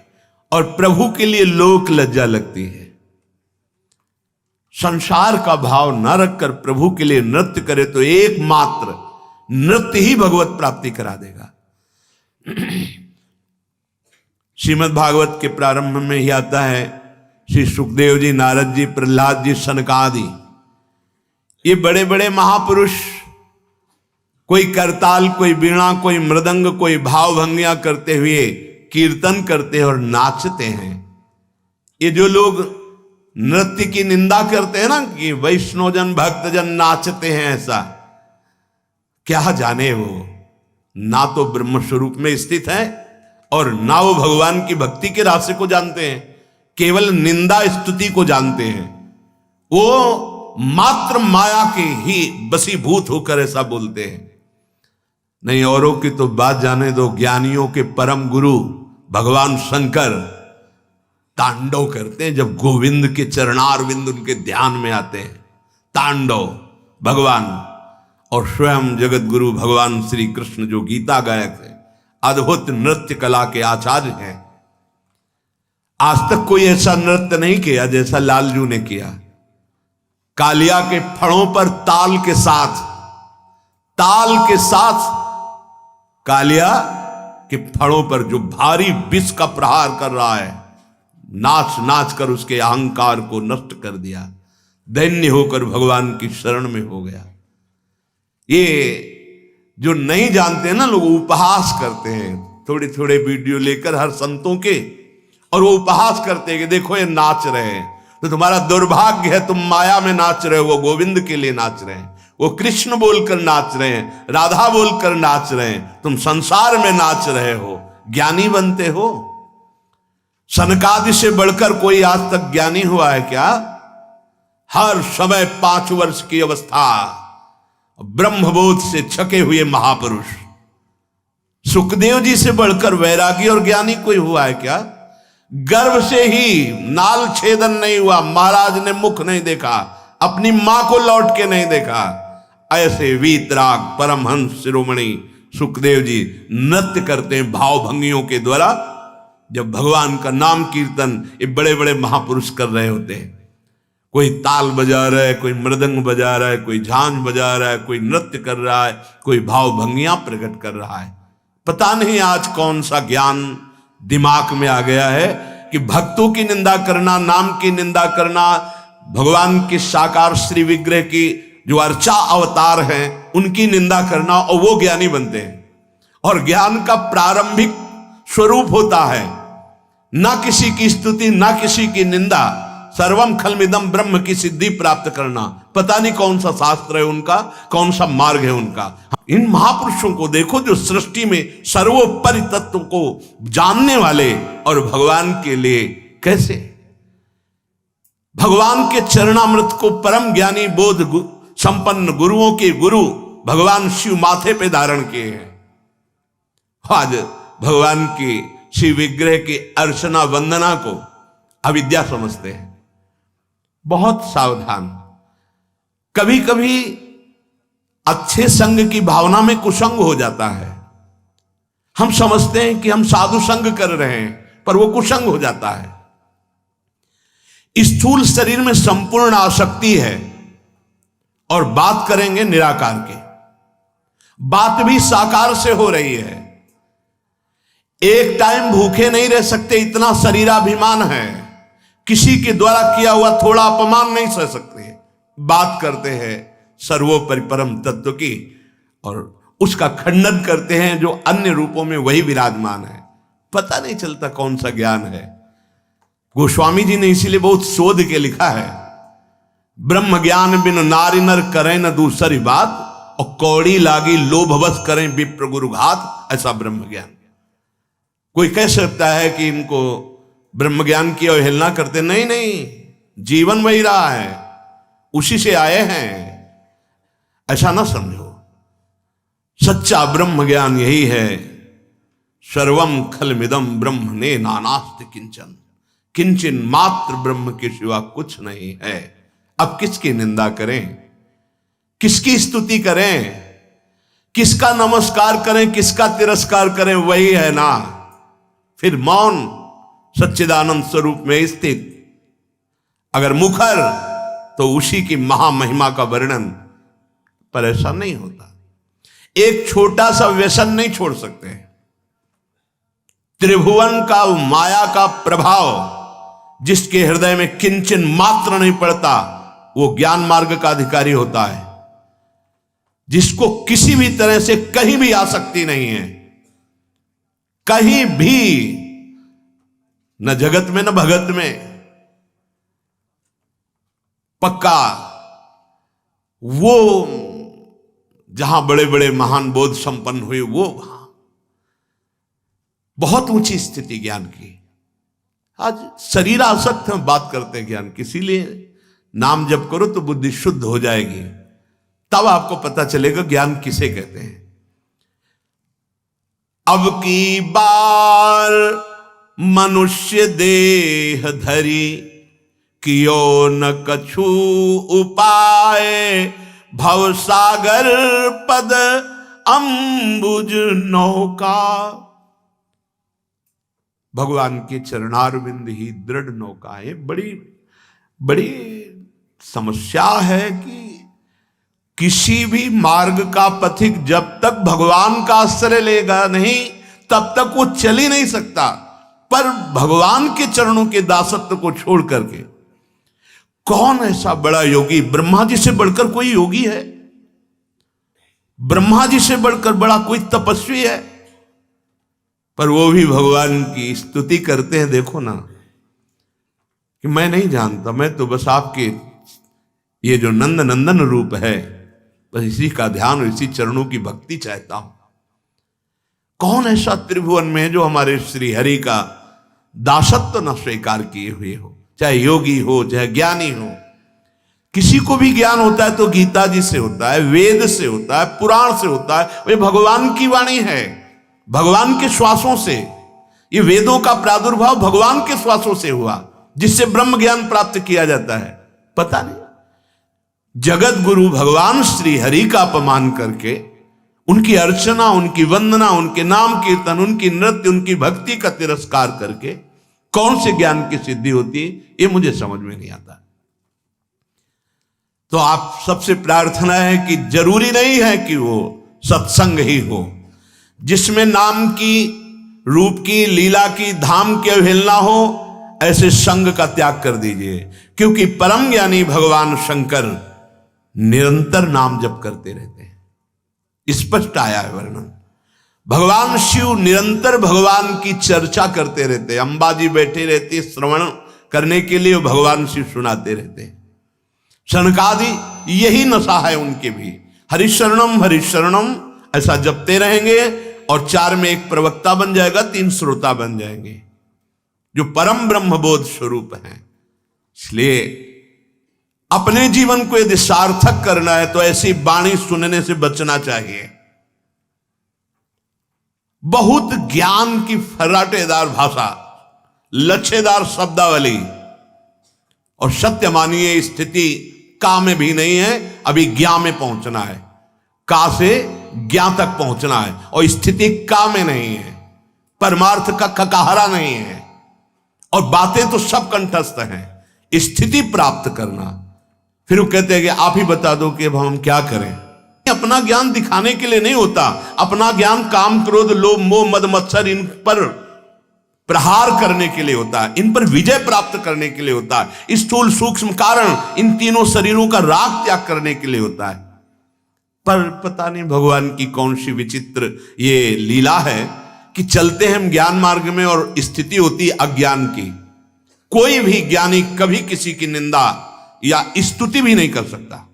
और प्रभु के लिए लोक लज्जा लगती है। संसार का भाव न रखकर प्रभु के लिए नृत्य करे तो एकमात्र नृत्य ही भगवत प्राप्ति करा देगा। श्रीमद् भागवत के प्रारंभ में ही आता है, श्री सुखदेव जी, नारद जी, प्रहलाद जी, सनकादि, ये बड़े बड़े महापुरुष, कोई करताल, कोई वीणा, कोई मृदंग, कोई भाव भंगियां करते हुए कीर्तन करते हैं और नाचते हैं। ये जो लोग नृत्य की निंदा करते हैं ना कि वैष्णवजन भक्तजन नाचते हैं, ऐसा क्या जाने वो ना तो ब्रह्म स्वरूप में स्थित है और ना वो भगवान की भक्ति के रास्ते को जानते हैं, केवल निंदा स्तुति को जानते हैं। वो मात्र माया के ही बसीभूत होकर ऐसा बोलते हैं। नहीं, औरों की तो बात जाने दो। ज्ञानियों के परम गुरु भगवान शंकर तांडव करते हैं जब गोविंद के चरणारविंद उनके ध्यान में आते हैं। तांडव भगवान, और स्वयं जगत गुरु भगवान श्री कृष्ण जो गीता गायक है, अद्भुत नृत्य कला के आचार्य हैं। आज तक कोई ऐसा नृत्य नहीं किया जैसा लालजू ने किया। कालिया के फणों पर ताल के साथ कालिया के फणों पर जो भारी विष का प्रहार कर रहा है, नाच नाच कर उसके अहंकार को नष्ट कर दिया। दैन्य होकर भगवान की शरण में हो गया। ये जो नहीं जानते ना लोग, उपहास करते हैं थोड़े थोड़े वीडियो लेकर हर संतों के, और वो उपहास करते हैं कि देखो ये नाच रहे हैं। तो तुम्हारा दुर्भाग्य है, तुम माया में नाच रहे हो, वो गोविंद के लिए नाच रहे हैं, वो कृष्ण बोलकर नाच रहे हैं, राधा बोलकर नाच रहे हैं, तुम संसार में नाच रहे हो, ज्ञानी बनते हो। सनकादि से बढ़कर कोई आज तक ज्ञानी हुआ है क्या? हर समय 5 वर्ष की अवस्था ब्रह्मबोध से छके हुए महापुरुष। सुखदेव जी से बढ़कर वैरागी और ज्ञानी कोई हुआ है क्या? गर्भ से ही नाल छेदन नहीं हुआ, महाराज ने मुख नहीं देखा, अपनी मां को लौट के नहीं देखा। ऐसे वीतराग परमहंस शिरोमणि सुखदेव जी नृत्य करते हैं भाव भंगियों के द्वारा जब भगवान का नाम कीर्तन ये बड़े बड़े महापुरुष कर रहे होते हैं, कोई ताल बजा रहा है, कोई मृदंग बजा रहा है, कोई झांझ बजा रहा है, कोई नृत्य कर रहा है, कोई भाव भंगियां प्रकट कर रहा है। पता नहीं आज कौन सा ज्ञान दिमाग में आ गया है कि भक्तों की निंदा करना, नाम की निंदा करना, भगवान के साकार श्री विग्रह की जो अर्चा अवतार हैं उनकी निंदा करना, और वो ज्ञानी बनते हैं। और ज्ञान का प्रारंभिक स्वरूप होता है ना किसी की स्तुति, ना किसी की निंदा, सर्वम खलमिदम ब्रह्म की सिद्धि प्राप्त करना। पता नहीं कौन सा शास्त्र है उनका, कौन सा मार्ग है उनका। इन महापुरुषों को देखो जो सृष्टि में सर्वोपरि तत्व को जानने वाले, और भगवान के लिए कैसे भगवान के चरणामृत को परम ज्ञानी बोध संपन्न गुरुओं के गुरु भगवान शिव माथे पे धारण किए हैं। आज भगवान की शिव विग्रह की अर्चना वंदना को अविद्या समझते हैं। बहुत सावधान। कभी कभी अच्छे संग की भावना में कुसंग हो जाता है। हम समझते हैं कि हम साधु संग कर रहे हैं, पर वो कुसंग हो जाता है। स्थूल शरीर में संपूर्ण आसक्ति है, और बात करेंगे निराकार की। बात भी साकार से हो रही है। एक टाइम भूखे नहीं रह सकते, इतना शरीराभिमान है। किसी के द्वारा किया हुआ थोड़ा अपमान नहीं सह सकते। बात करते हैं सर्वोपरि परम तत्व की, और उसका खंडन करते हैं जो अन्य रूपों में वही विराजमान है। पता नहीं चलता कौन सा ज्ञान है। गोस्वामी जी ने इसीलिए बहुत शोध के लिखा है, ब्रह्म ज्ञान बिन नारी नर करें न दूसरी बात, और कौड़ी लागी लोभवश करें विप्र गुरु घात। ऐसा ब्रह्म ज्ञान। कोई कह सकता है कि इनको ब्रह्म ज्ञान की अवहेलना करते, नहीं नहीं, जीवन वही रहा है, उसी से आए हैं, ऐसा ना समझो। सच्चा ब्रह्म ज्ञान यही है, सर्वम खलमिदम ब्रह्म ने नानास्ति किंचन, किंचन मात्र ब्रह्म के सिवा कुछ नहीं है। अब किसकी निंदा करें, किसकी स्तुति करें, किसका नमस्कार करें, किसका तिरस्कार करें, वही है ना। फिर मौन सच्चिदानंद स्वरूप में स्थित, अगर मुखर तो उसी की महामहिमा का वर्णन, पर ऐसा नहीं होता। एक छोटा सा व्यसन नहीं छोड़ सकते। त्रिभुवन का माया का प्रभाव जिसके हृदय में किंचन मात्र नहीं पड़ता, वो ज्ञान मार्ग का अधिकारी होता है। जिसको किसी भी तरह से कहीं भी आसक्ति नहीं है, कहीं भी, न जगत में न भगत में, पक्का वो जहां बड़े बड़े महान बोध संपन्न हुए, वो वहां बहुत ऊंची स्थिति ज्ञान की। आज शरीर आसक्त हम बात करते हैं ज्ञान की, इसीलिए नाम जप करो तो बुद्धि शुद्ध हो जाएगी, तब आपको पता चलेगा ज्ञान किसे कहते हैं। अब की बार मनुष्य देह धरी, कियो न कछु उपाय, भव सागर पद अंबुज नौका। भगवान के चरणारविंद ही दृढ़ नौका है। बड़ी बड़ी समस्या है कि किसी भी मार्ग का पथिक जब तक भगवान का आश्रय लेगा नहीं, तब तक वो चल ही नहीं सकता। पर भगवान के चरणों के दासत्व को छोड़ करके कौन ऐसा बड़ा योगी, ब्रह्मा जी से बढ़कर कोई योगी है? ब्रह्मा जी से बढ़कर बड़ा कोई तपस्वी है? पर वो भी भगवान की स्तुति करते हैं। देखो ना कि मैं नहीं जानता, मैं तो बस आपके ये जो नंद नंदन रूप है, बस इसी का ध्यान और इसी चरणों की भक्ति चाहता हूं। कौन ऐसा त्रिभुवन में है जो हमारे श्री हरि का दासत्व न स्वीकार किए हुए हो? चाहे योगी हो, चाहे ज्ञानी हो। किसी को भी ज्ञान होता है तो गीता जी से होता है, वेद से होता है, पुराण से होता है। वे भगवान की वाणी है, भगवान के श्वासों से। ये वेदों का प्रादुर्भाव भगवान के श्वासों से हुआ, जिससे ब्रह्म ज्ञान प्राप्त किया जाता है। पता नहीं, जगत गुरु भगवान श्री हरि का अपमान करके उनकी अर्चना, उनकी वंदना, उनके नाम कीर्तन, उनकी नृत्य, उनकी भक्ति का तिरस्कार करके कौन से ज्ञान की सिद्धि होती है, ये मुझे समझ में नहीं आता। तो आप सबसे प्रार्थना है कि जरूरी नहीं है कि वो सत्संग ही हो, जिसमें नाम की, रूप की, लीला की, धाम की अवहेलना हो, ऐसे संग का त्याग कर दीजिए। क्योंकि परम ज्ञानी भगवान शंकर निरंतर नाम जप करते रहते हैं, स्पष्ट आया है वर्णन। भगवान शिव निरंतर भगवान की चर्चा करते रहते हैं, अंबाजी बैठे रहते श्रवण करने के लिए, भगवान शिव सुनाते रहते हैं। सनकादि यही नशा है उनके भी, हरिशरणम हरिशरणम ऐसा जपते रहेंगे, और 4 में एक प्रवक्ता बन जाएगा, 3 श्रोता बन जाएंगे, जो परम ब्रह्मबोध स्वरूप हैं। इसलिए अपने जीवन को यदि सार्थक करना है तो ऐसी वाणी सुनने से बचना चाहिए। बहुत ज्ञान की फर्राटेदार भाषा, लच्छेदार शब्दावली, और सत्य मानिए स्थिति का में भी नहीं है, अभी ज्ञा में पहुंचना है, का से ज्ञा तक पहुंचना है, और स्थिति का में नहीं है, परमार्थ का ककाहरा नहीं है, और बातें तो सब कंठस्थ हैं, स्थिति प्राप्त करना। फिर वो कहते हैं कि आप ही बता दो कि अब हम क्या करें। अपना ज्ञान दिखाने के लिए नहीं होता, अपना ज्ञान काम, क्रोध, लोभ, मोह, मद, मत्सर, इन पर प्रहार करने के लिए होता है, इन पर विजय प्राप्त करने के लिए होता है, स्थूल सूक्ष्म कारण, इन तीनों शरीरों का राग त्याग करने के लिए होता है। पर पता नहीं भगवान की कौन सी विचित्र ये लीला है कि चलते हैं हम ज्ञान मार्ग में और स्थिति होती है अज्ञान की। कोई भी ज्ञानी कभी किसी की निंदा या स्तुति भी नहीं कर सकता,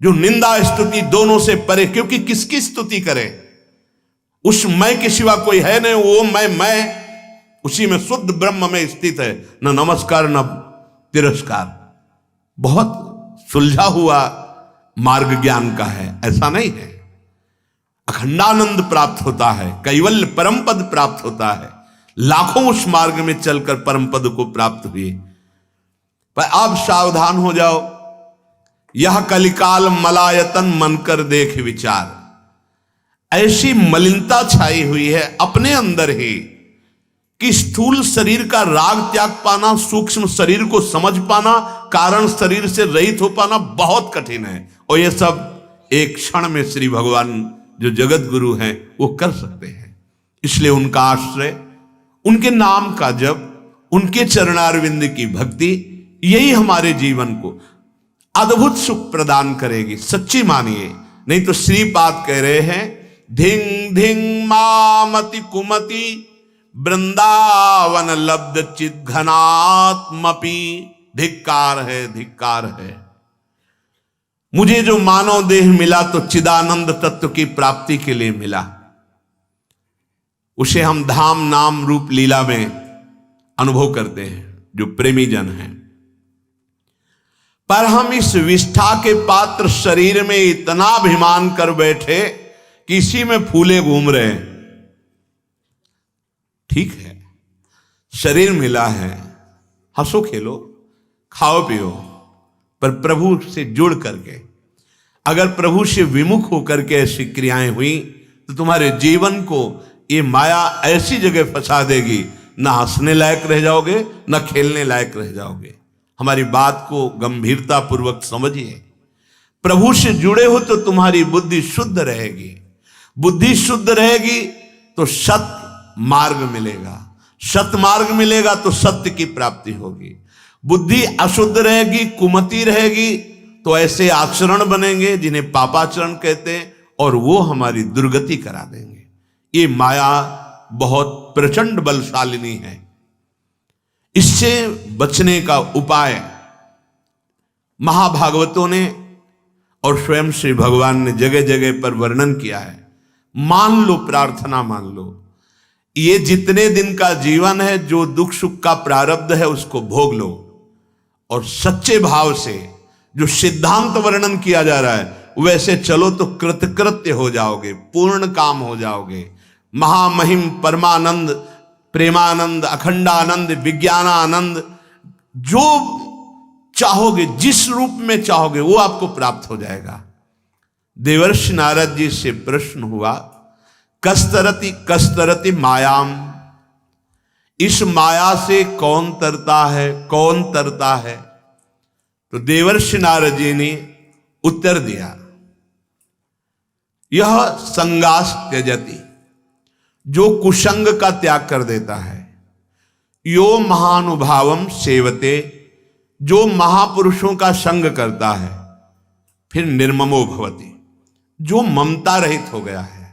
जो निंदा स्तुति दोनों से परे, क्योंकि किसकी स्तुति करे, उस मैं के सिवा कोई है नहीं, वो मैं उसी में शुद्ध ब्रह्म में स्थित है, न नमस्कार न तिरस्कार। बहुत सुलझा हुआ मार्ग ज्ञान का है, ऐसा नहीं है। अखंडानंद प्राप्त होता है, कैवल्य परम पद प्राप्त होता है, लाखों उस मार्ग में चलकर परम पद को प्राप्त हुए। पर अब सावधान हो जाओ, यह कलिकाल मलायतन मन कर देख विचार। ऐसी मलिनता छाई हुई है अपने अंदर ही कि स्थूल शरीर का राग त्याग पाना, सूक्ष्म शरीर को समझ पाना, कारण शरीर से रहित हो पाना बहुत कठिन है। और ये सब एक क्षण में श्री भगवान जो जगत गुरु हैं वो कर सकते हैं। इसलिए उनका आश्रय, उनके नाम का जप, उनके चरणारविंद की भक्ति, यही हमारे जीवन को अद्भुत सुख प्रदान करेगी। सच्ची मानिए, नहीं तो श्रीपाद कह रहे हैं, धिंग धिंग मामति कुमति वृंदावन लब्ध चित घनात्मपि। धिक्कार है, धिक्कार है। मुझे जो मानव देह मिला तो चिदानंद तत्व की प्राप्ति के लिए मिला, उसे हम धाम नाम रूप लीला में अनुभव करते हैं जो प्रेमी जन हैं। पर हम इस विष्ठा के पात्र शरीर में इतना अभिमान कर बैठे कि इसी में फूले घूम रहे हैं। ठीक है, शरीर मिला है, हंसो खेलो खाओ पियो, पर प्रभु से जुड़ करके, अगर प्रभु से विमुख होकर के ऐसी क्रियाएं हुई तो तुम्हारे जीवन को ये माया ऐसी जगह फंसा देगी, ना हंसने लायक रह जाओगे, ना खेलने लायक रह जाओगे। हमारी बात को गंभीरता पूर्वक समझिए। प्रभु से जुड़े हो तो तुम्हारी बुद्धि शुद्ध रहेगी, बुद्धि शुद्ध रहेगी तो सत्य मार्ग मिलेगा, सत्य मार्ग मिलेगा तो सत्य की प्राप्ति होगी। बुद्धि अशुद्ध रहेगी, कुमति रहेगी, तो ऐसे आचरण बनेंगे जिन्हें पापाचरण कहते हैं, और वो हमारी दुर्गति करा देंगे। ये माया बहुत प्रचंड बलशालिनी है। इससे बचने का उपाय महाभागवतों ने और स्वयं श्री भगवान ने जगह जगह पर वर्णन किया है। मान लो, प्रार्थना मान लो, ये जितने दिन का जीवन है, जो दुख सुख का प्रारब्ध है उसको भोग लो, और सच्चे भाव से जो सिद्धांत वर्णन किया जा रहा है वैसे चलो तो कृतकृत्य हो जाओगे, पूर्ण काम हो जाओगे। महामहिम परमानंद, प्रेमानंद, अखंडानंद, विज्ञानानंद, जो चाहोगे, जिस रूप में चाहोगे वो आपको प्राप्त हो जाएगा। देवर्षि नारद जी से प्रश्न हुआ, कस्तरति कस्तरति मायाम, इस माया से कौन तरता है, कौन तरता है? तो देवर्षि नारद जी ने उत्तर दिया, यह संगास त्यजति, जो कुसंग का त्याग कर देता है, यो महानुभावम सेवते, जो महापुरुषों का संग करता है, फिर निर्ममो भवति, जो ममता रहित हो गया है।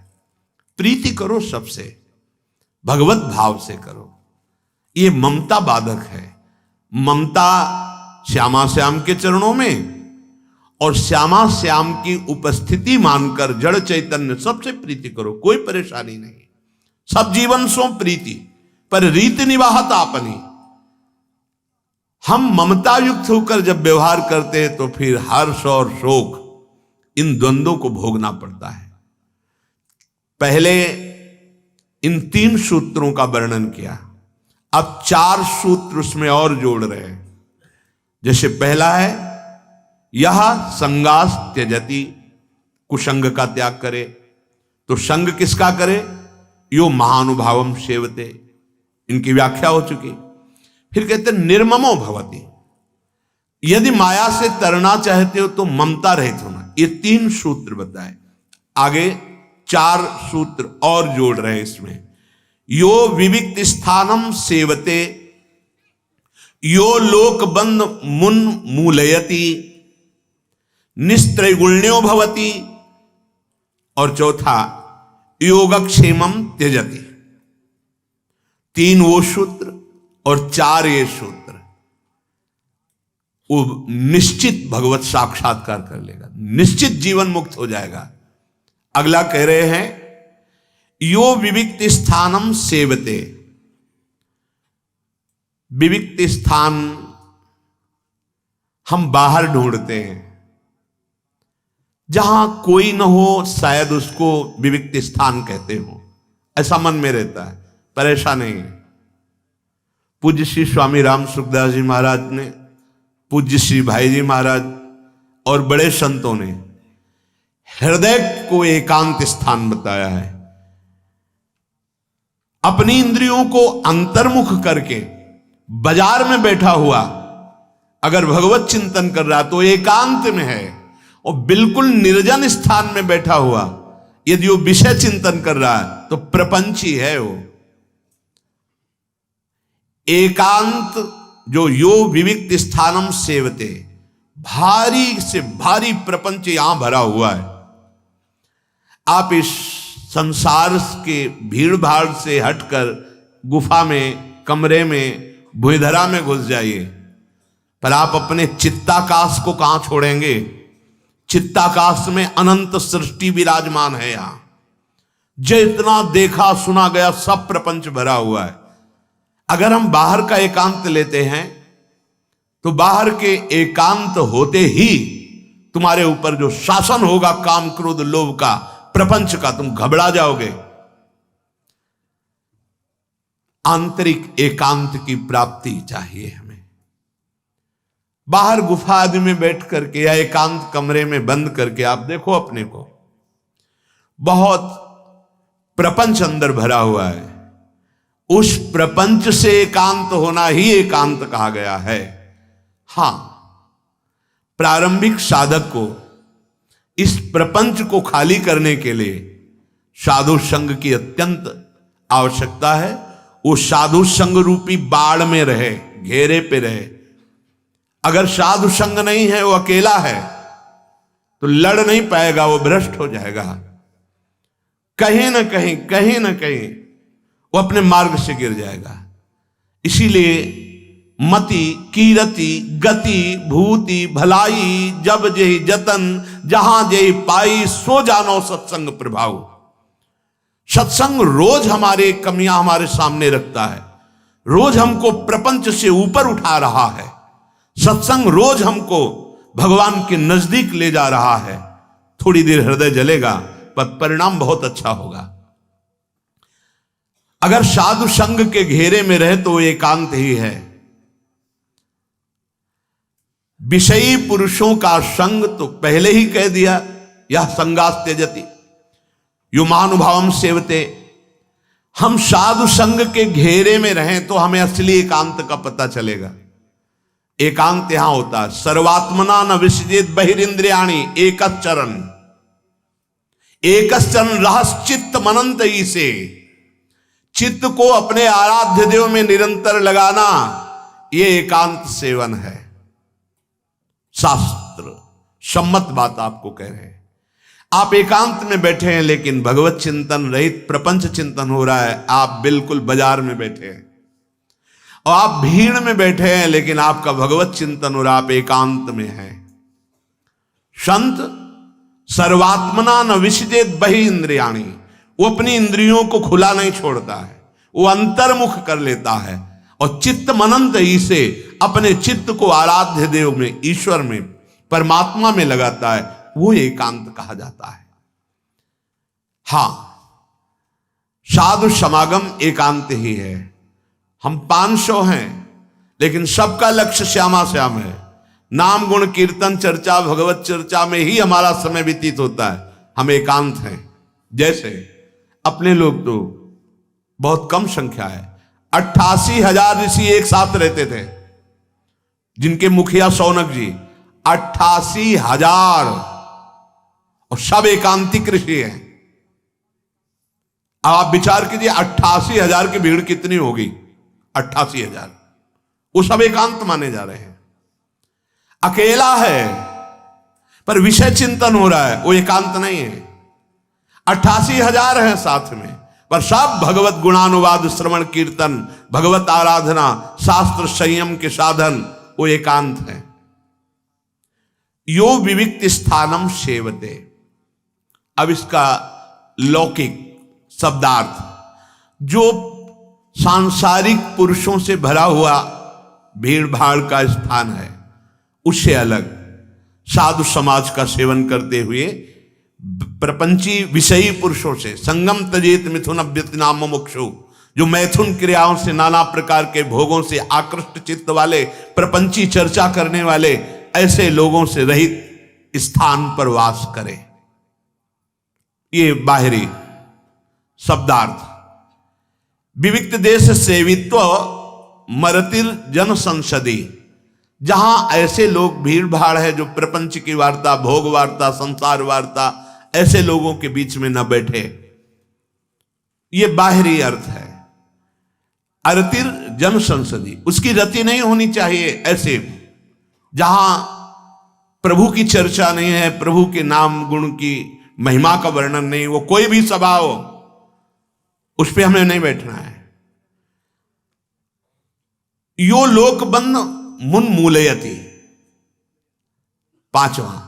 प्रीति करो सबसे, भगवत भाव से करो। ये ममता बाधक है। ममता श्यामा श्याम के चरणों में और श्यामा श्याम की उपस्थिति मानकर जड़ चैतन्य सबसे प्रीति करो, कोई परेशानी नहीं। सब जीवन सो प्रीति, पर रीति निवाहत आपनी। हम ममता युक्त होकर जब व्यवहार करते हैं तो फिर हर्ष और शोक, इन द्वंद्वों को भोगना पड़ता है। पहले इन 3 सूत्रों का वर्णन किया, अब 4 सूत्र उसमें और जोड़ रहे हैं। जैसे पहला है, यह संगास त्यजति, कुसंग का त्याग करे। तो संग किसका करे? यो महानुभावम सेवते, इनकी व्याख्या हो चुकी। फिर कहते निर्ममो भवति, यदि माया से तरना चाहते हो तो ममता रहित होना। ये 3 सूत्र बताए, आगे 4 सूत्र और जोड़ रहे हैं इसमें। यो विविक्त स्थानम सेवते, यो लोकबंध मुन मूलयति, निस्त्रैगुण्यो भवति, और चौथा योगक्षेमम त्यजति। 3 वो सूत्र और 4 ये सूत्र, वो निश्चित भगवत साक्षात्कार कर लेगा, निश्चित जीवन मुक्त हो जाएगा। अगला कह रहे हैं, यो विविक्त स्थानम सेवते। विविक्त स्थान हम बाहर ढूंढते हैं, जहां कोई न हो, शायद उसको विविक्त स्थान कहते हो, ऐसा मन में रहता है, पर ऐसा नहीं है। पूज्य श्री स्वामी राम सुखदास जी महाराज ने, पूज्य श्री भाई जी महाराज और बड़े संतों ने हृदय को एकांत स्थान बताया है। अपनी इंद्रियों को अंतर्मुख करके बाजार में बैठा हुआ अगर भगवत चिंतन कर रहा तो एकांत में है, और बिल्कुल निर्जन स्थान में बैठा हुआ यदि वो विषय चिंतन कर रहा है तो प्रपंची है वो। एकांत जो यो विविक्त स्थानम सेवते, भारी से भारी प्रपंच यहां भरा हुआ है। आप इस संसार के भीड़ भाड़ से हटकर गुफा में, कमरे में, भूधरा में घुस जाइए, पर आप अपने चित्ताकाश को कहां छोड़ेंगे? चित्ताकाश में अनंत सृष्टि विराजमान है। यहां जितना देखा सुना गया सब प्रपंच भरा हुआ है। अगर हम बाहर का एकांत लेते हैं तो बाहर के एकांत होते ही तुम्हारे ऊपर जो शासन होगा काम क्रोध लोभ का, प्रपंच का, तुम घबरा जाओगे। आंतरिक एकांत की प्राप्ति चाहिए हमें। बाहर गुफा आदि में बैठ करके या एकांत कमरे में बंद करके आप देखो अपने को, बहुत प्रपंच अंदर भरा हुआ है। उस प्रपंच से एकांत होना ही एकांत कहा गया है। हां, प्रारंभिक साधक को इस प्रपंच को खाली करने के लिए साधु संग की अत्यंत आवश्यकता है। वो साधु संग रूपी बाढ़ में रहे, घेरे पे रहे। अगर साधु संग नहीं है, वो अकेला है, तो लड़ नहीं पाएगा, वो भ्रष्ट हो जाएगा। कहीं ना कहीं वो अपने मार्ग से गिर जाएगा। इसीलिए मति कीरति गति भूति भलाई जब जेहि जतन जहां जेहि पाई सो जानो सत्संग प्रभाव। सत्संग रोज हमारे कमियां हमारे सामने रखता है, रोज हमको प्रपंच से ऊपर उठा रहा है। सत्संग रोज हमको भगवान के नजदीक ले जा रहा है। थोड़ी देर हृदय जलेगा पर परिणाम बहुत अच्छा होगा। अगर साधु संग के घेरे में रहे तो एकांत ही है। विषयी पुरुषों का संग तो पहले ही कह दिया यह संगास त्यजति यो महानुभावम सेवते। हम साधु संग के घेरे में रहें तो हमें असली एकांत का पता चलेगा। एकांत यहां होता है, सर्वात्मना न विसजेत बहिरिंद्रियाणि एकश्चरण। एकश्चरण रहस्चित्त मनंत ही से, चित्त को अपने आराध्य देव में निरंतर लगाना, यह एकांत सेवन है। शास्त्र सम्मत बात आपको कह रहे हैं। आप एकांत में बैठे हैं लेकिन भगवत चिंतन रहित प्रपंच चिंतन हो रहा है। आप बिल्कुल बाजार में बैठे हैं और आप भीड़ में बैठे हैं लेकिन आपका भगवत चिंतन हो रहा, आप एकांत में हैं। संत सर्वात्मना न विसजेत बहि इंद्रियाणि, वो अपनी इंद्रियों को खुला नहीं छोड़ता है, वो अंतर्मुख कर लेता है और चित्त मनंत ही से अपने चित्त को आराध्य देव में, ईश्वर में, परमात्मा में लगाता है। वो एकांत कहा जाता है। हां, साधु समागम एकांत ही है। हम 500 हैं लेकिन सबका लक्ष्य श्यामा श्याम है। नाम गुण कीर्तन चर्चा भगवत चर्चा में ही हमारा समय व्यतीत होता है। हम एकांत हैं। जैसे अपने लोग तो बहुत कम संख्या है, 88,000 ऋषि एक साथ रहते थे, जिनके मुखिया सौनक जी 88,000, और सब एकांतिक ऋषि हैं। अब आप विचार कीजिए 88,000 की भीड़ कितनी होगी। 88,000 वो सब एकांत माने जा रहे हैं। अकेला है पर विषय चिंतन हो रहा है, वो एकांत नहीं है। 88,000 हैं साथ में पर सब भगवत गुणानुवाद श्रवण कीर्तन भगवत आराधना शास्त्र संयम के साधन, वो एकांत है। यो विविक्त स्थानम सेवते। अब इसका लौकिक शब्दार्थ, जो सांसारिक पुरुषों से भरा हुआ भीड़ भाड़ का स्थान है, उससे अलग साधु समाज का सेवन करते हुए प्रपंची विषयी पुरुषों से, संगम तजेत मिथुन अभ्यतिनाम मुमुक्षु, जो मैथुन क्रियाओं से, नाना प्रकार के भोगों से आकृष्ट चित्त वाले, प्रपंची चर्चा करने वाले, ऐसे लोगों से रहित स्थान पर वास करे। ये बाहरी शब्दार्थ। विविक्त देश सेवित्व मरतिर जन संसदी, जहां ऐसे लोग भीड़ भाड़ है जो प्रपंच की वार्ता, भोग वार्ता, संसार वार्ता, ऐसे लोगों के बीच में न बैठे। ये बाहरी अर्थ है। अरतिर जन संसदी, उसकी रति नहीं होनी चाहिए। ऐसे जहां प्रभु की चर्चा नहीं है, प्रभु के नाम गुण की महिमा का वर्णन नहीं, वो कोई भी सभा हो, उस पे हमें नहीं बैठना है। यो लोकबंध मुन मूलयति, 5वां,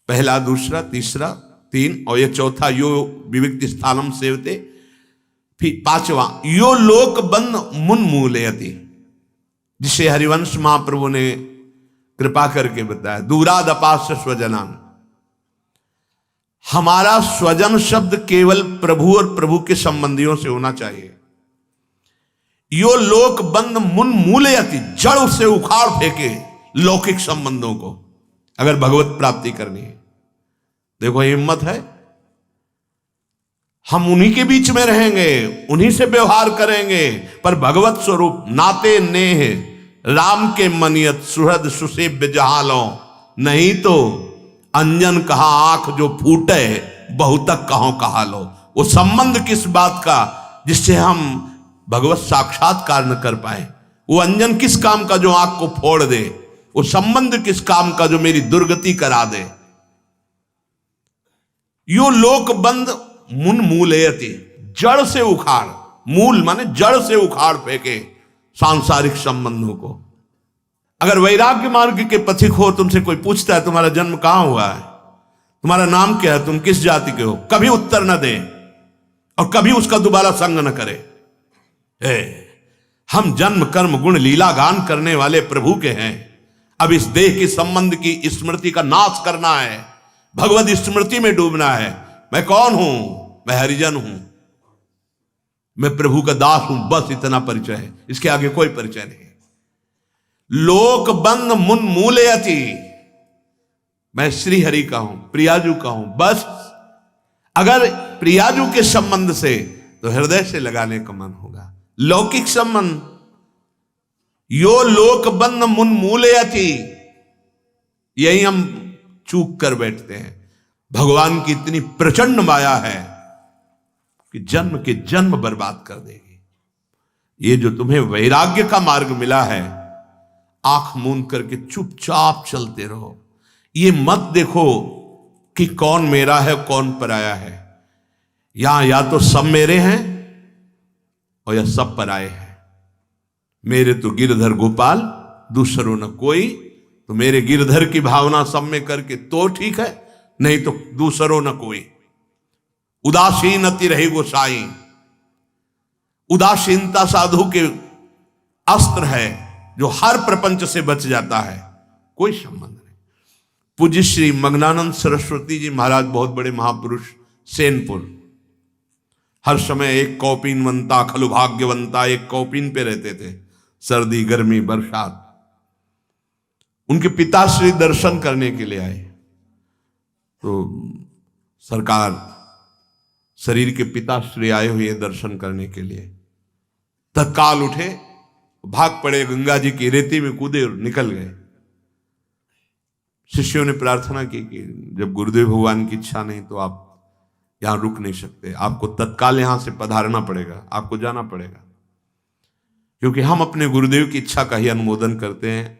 पहला दूसरा तीसरा 3 और ये चौथा यो विविक्त स्थानम सेवते। फिर 5वां यो लोकबंध मुन मूलयति, जिसे हरिवंश महाप्रभु ने कृपा करके बताया। दूरादपास्य स्वजनान, हमारा स्वजन शब्द केवल प्रभु और प्रभु के संबंधियों से होना चाहिए। यो लोक बंद मुन मूलयति, जड़ से उखाड़ फेंके लौकिक संबंधों को, अगर भगवत प्राप्ति करनी है। देखो हिम्मत है, हम उन्हीं के बीच में रहेंगे, उन्हीं से व्यवहार करेंगे, पर भगवत स्वरूप नाते नेह राम के मनियत सुहृद सुसेव्य जहालो, नहीं तो अंजन कहा आंख जो फूटे बहुतक कहो कहा लो। वो संबंध किस बात का जिससे हम भगवत साक्षात्कार न कर पाए? वो अंजन किस काम का जो आंख को फोड़ दे? वो संबंध किस काम का जो मेरी दुर्गति करा दे? यो लोक बंद मुन मूलयति, जड़ से उखाड़, मूल माने जड़ से उखाड़ फेंके सांसारिक संबंधों को। अगर वैराग्य मार्ग के पथिक हो, तुमसे कोई पूछता है तुम्हारा जन्म कहां हुआ है, तुम्हारा नाम क्या है, तुम किस जाति के हो, कभी उत्तर न दे और कभी उसका दोबारा संग न करे। हम जन्म कर्म गुण लीला गान करने वाले प्रभु के हैं। अब इस देह के संबंध की स्मृति का नाश करना है, भगवत स्मृति में डूबना है। मैं कौन हूं? मैं हरिजन हूं, मैं प्रभु का दास हूं, बस इतना परिचय है, इसके आगे कोई परिचय नहीं। लोक बंद मुन मूलयति, मैं श्री हरि का हूं, प्रियाजू का हूं, बस। अगर प्रियाजू के संबंध से तो हृदय से लगाने का मन होगा। लौकिक संबंध, यो लोक बंध मुन मूलयति, यही हम चूक कर बैठते हैं। भगवान की इतनी प्रचंड माया है कि जन्म के जन्म बर्बाद कर देगी। ये जो तुम्हें वैराग्य का मार्ग मिला है, आंख मूंद करके चुपचाप चलते रहो। ये मत देखो कि कौन मेरा है कौन पराया है। यहां या तो सब मेरे हैं और या सब पराये हैं। मेरे तो गिरधर गोपाल, दूसरों न कोई। तो मेरे गिरधर की भावना सब में करके तो ठीक है, नहीं तो दूसरों न कोई। उदासीन अति रहे गोसाई, उदासीनता साधु के अस्त्र है जो हर प्रपंच से बच जाता है। कोई संबंध नहीं। पूज्य श्री मग्नानंद सरस्वती जी महाराज, बहुत बड़े महापुरुष, सेनपुर, हर समय एक कौपीनवंता खलु भाग्यवंता, एक कौपीन पे रहते थे, सर्दी गर्मी बरसात। उनके पिताश्री दर्शन करने के लिए आए तो सरकार, शरीर के पिताश्री आए हुए दर्शन करने के लिए, तत्काल उठे, भाग पड़े, गंगा जी की रेती में कूदे और निकल गए। शिष्यों ने प्रार्थना की कि जब गुरुदेव भगवान की इच्छा नहीं तो आप यहां रुक नहीं सकते, आपको तत्काल यहां से पधारना पड़ेगा, आपको जाना पड़ेगा, क्योंकि हम अपने गुरुदेव की इच्छा का ही अनुमोदन करते हैं।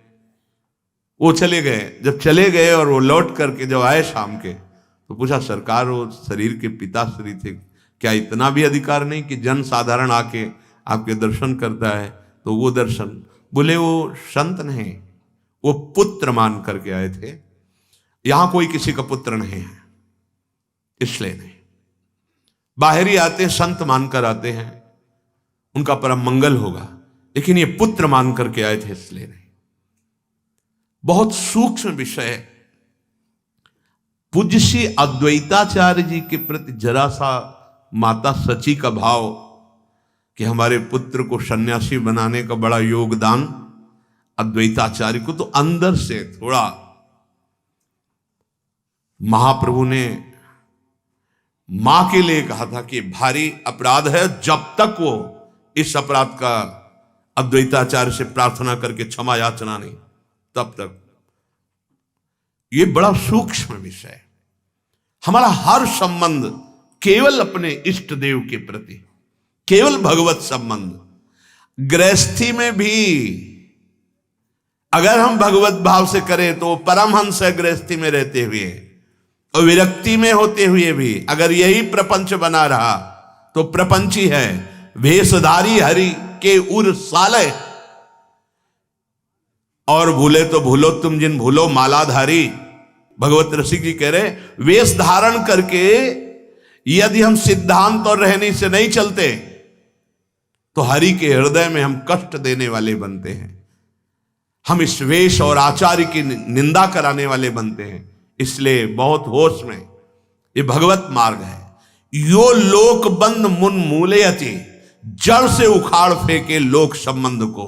वो चले गए। जब चले गए और वो लौट करके जब आए शाम के, तो पूछा, सरकार वो शरीर के पिताश्री थे, क्या इतना भी अधिकार नहीं कि जन साधारण आके आपके दर्शन करता है? तो वो दर्शन, बोले वो संत नहीं, वो पुत्र मान करके आए थे। यहां कोई किसी का पुत्र नहीं है, इसलिए नहीं। बाहरी आते हैं, संत मानकर आते हैं, उनका परम मंगल होगा, लेकिन ये पुत्र मान करके आए थे, इसलिए नहीं। बहुत सूक्ष्म विषय है। पूज्य श्री अद्वैताचार्य जी के प्रति जरा सा माता सची का भाव कि हमारे पुत्र को सन्यासी बनाने का बड़ा योगदान अद्वैताचार्य को, तो अंदर से थोड़ा महाप्रभु ने मां के लिए कहा था कि भारी अपराध है, जब तक वो इस अपराध का अद्वैताचार्य से प्रार्थना करके क्षमा याचना नहीं, तब तक। ये बड़ा सूक्ष्म विषय है। हमारा हर संबंध केवल अपने इष्ट देव के प्रति, केवल भगवत संबंध। गृहस्थी में भी अगर हम भगवत भाव से करें तो परमहंस है, गृहस्थी में रहते हुए, और विरक्ति में होते हुए भी अगर यही प्रपंच बना रहा तो प्रपंची है। भेषधारी हरि के उर सालय, और भूले तो भूलो तुम जिन भूलो मालाधारी। भगवत रसिक जी कह रहे, वेश धारण करके यदि हम सिद्धांत और रहनी से नहीं चलते तो हरि के हृदय में हम कष्ट देने वाले बनते हैं। हम इस वेश और आचार्य की निंदा कराने वाले बनते हैं। इसलिए बहुत होश में, ये भगवत मार्ग है। यो लोक बंद मुन मूलयति, जड़ से उखाड़ फेंके लोक संबंध को।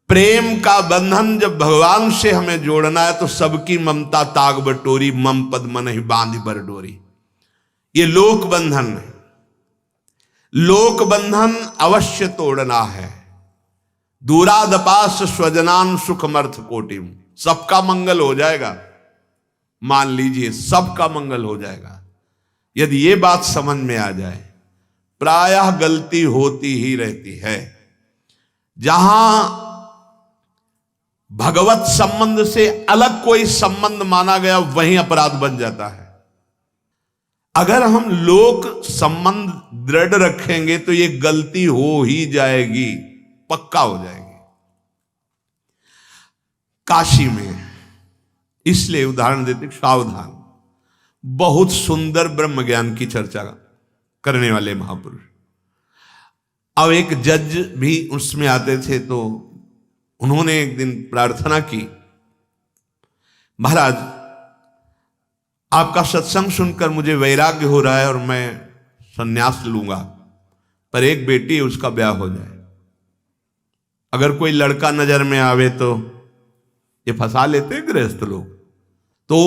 प्रेम का बंधन जब भगवान से हमें जोड़ना है तो सबकी ममता ताग बटोरी, मम पद मन ही बांध बर डोरी। ये लोक बंधन है। लोक बंधन अवश्य तोड़ना है। दूरादपास स्वजनान सुखमर्थ कोटिम, सबका मंगल हो जाएगा। मान लीजिए सबका मंगल हो जाएगा यदि ये बात समझ में आ जाए। प्रायः गलती होती ही रहती है। जहां भगवत संबंध से अलग कोई संबंध माना गया वहीं अपराध बन जाता है। अगर हम लोक संबंध दृढ़ रखेंगे तो ये गलती हो ही जाएगी, पक्का हो जाएगी। काशी में, इसलिए उदाहरण देते, सावधान, बहुत सुंदर ब्रह्म ज्ञान की चर्चा करने वाले महापुरुष। अब एक जज भी उसमें आते थे तो उन्होंने एक दिन प्रार्थना की, महाराज आपका सत्संग सुनकर मुझे वैराग्य हो रहा है और मैं संन्यास लूंगा, पर एक बेटी है उसका ब्याह हो जाए। अगर कोई लड़का नजर में आवे तो ये फंसा लेते गृहस्थ लोग। तो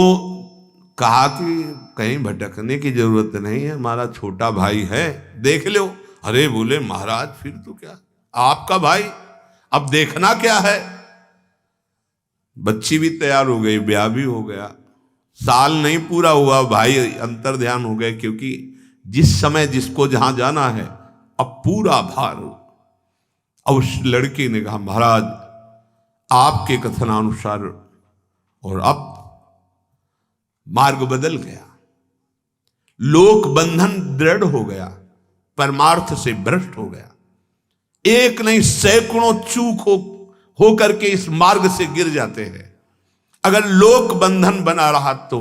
कहा कि कहीं भटकने की जरूरत नहीं है, हमारा छोटा भाई है, देख लो। अरे बोले महाराज फिर तो क्या, आपका भाई, अब देखना क्या है। बच्ची भी तैयार हो गई, ब्याह भी हो गया, साल नहीं पूरा हुआ, भाई अंतर ध्यान हो गए, क्योंकि जिस समय जिसको जहां जाना है अब पूरा भार। अब उस लड़की ने कहा महाराज आपके कथनानुसार, और अब मार्ग बदल गया, लोक बंधन दृढ़ हो गया, परमार्थ से भ्रष्ट हो गया। एक नहीं सैकड़ों चूक हो करके इस मार्ग से गिर जाते हैं। अगर लोक बंधन बना रहा तो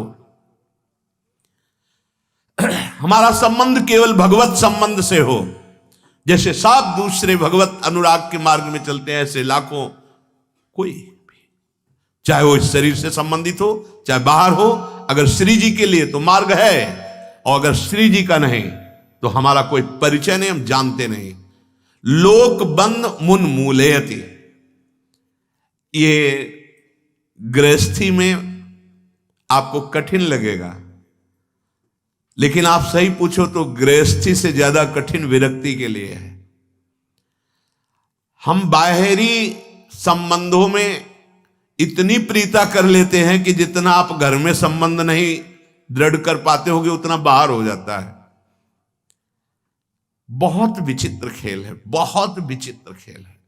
हमारा संबंध केवल भगवत संबंध से हो, जैसे सब दूसरे भगवत अनुराग के मार्ग में चलते हैं, ऐसे लाखों कोई भी, चाहे वो इस शरीर से संबंधित हो चाहे बाहर हो, अगर श्री जी के लिए तो मार्ग है, और अगर श्री जी का नहीं तो हमारा कोई परिचय नहीं, हम जानते नहीं। लोक बंद मुन मूलयति, ये गृहस्थी में आपको कठिन लगेगा, लेकिन आप सही पूछो तो गृहस्थी से ज्यादा कठिन विरक्ति के लिए है। हम बाहरी संबंधों में इतनी प्रीता कर लेते हैं कि जितना आप घर में संबंध नहीं दृढ़ कर पाते होगे उतना बाहर हो जाता है। बहुत विचित्र खेल है, बहुत विचित्र खेल है।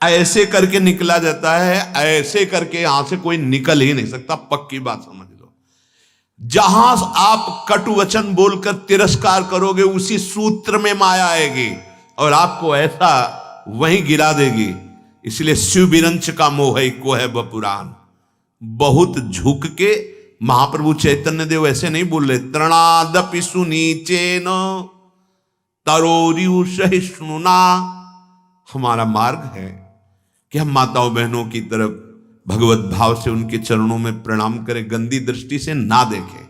ऐसे करके निकला जाता है, ऐसे करके यहां से कोई निकल ही नहीं सकता, पक्की बात समझ लो। जहां आप कटु वचन बोलकर तिरस्कार करोगे उसी सूत्र में माया आएगी और आपको ऐसा वहीं गिरा देगी। इसलिए शिव विरंच का मोह को है बपुराण। बहुत झुक के महाप्रभु चैतन्य देव ऐसे नहीं बोल रहे, तृणादपि सुनीचेन तरोरियु सहिष्णुना। हमारा मार्ग है कि हम माताओं बहनों की तरफ भगवत भाव से उनके चरणों में प्रणाम करें, गंदी दृष्टि से ना देखें,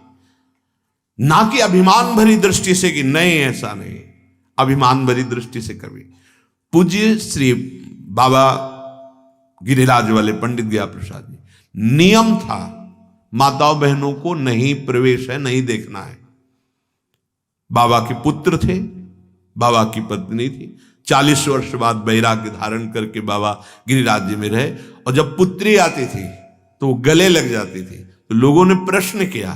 ना कि अभिमान भरी दृष्टि से कि नहीं ऐसा नहीं, अभिमान भरी दृष्टि से कभी। पूज्य श्री बाबा गिरिराज वाले पंडित गया प्रसाद जी, नियम था माताओं बहनों को नहीं प्रवेश है, नहीं देखना है। बाबा के पुत्र थे, बाबा की पत्नी थी, 40 वर्ष बाद वैराग्य धारण करके बाबा गिरिराज जी में रहे, और जब पुत्री आती थी तो वो गले लग जाती थी। तो लोगों ने प्रश्न किया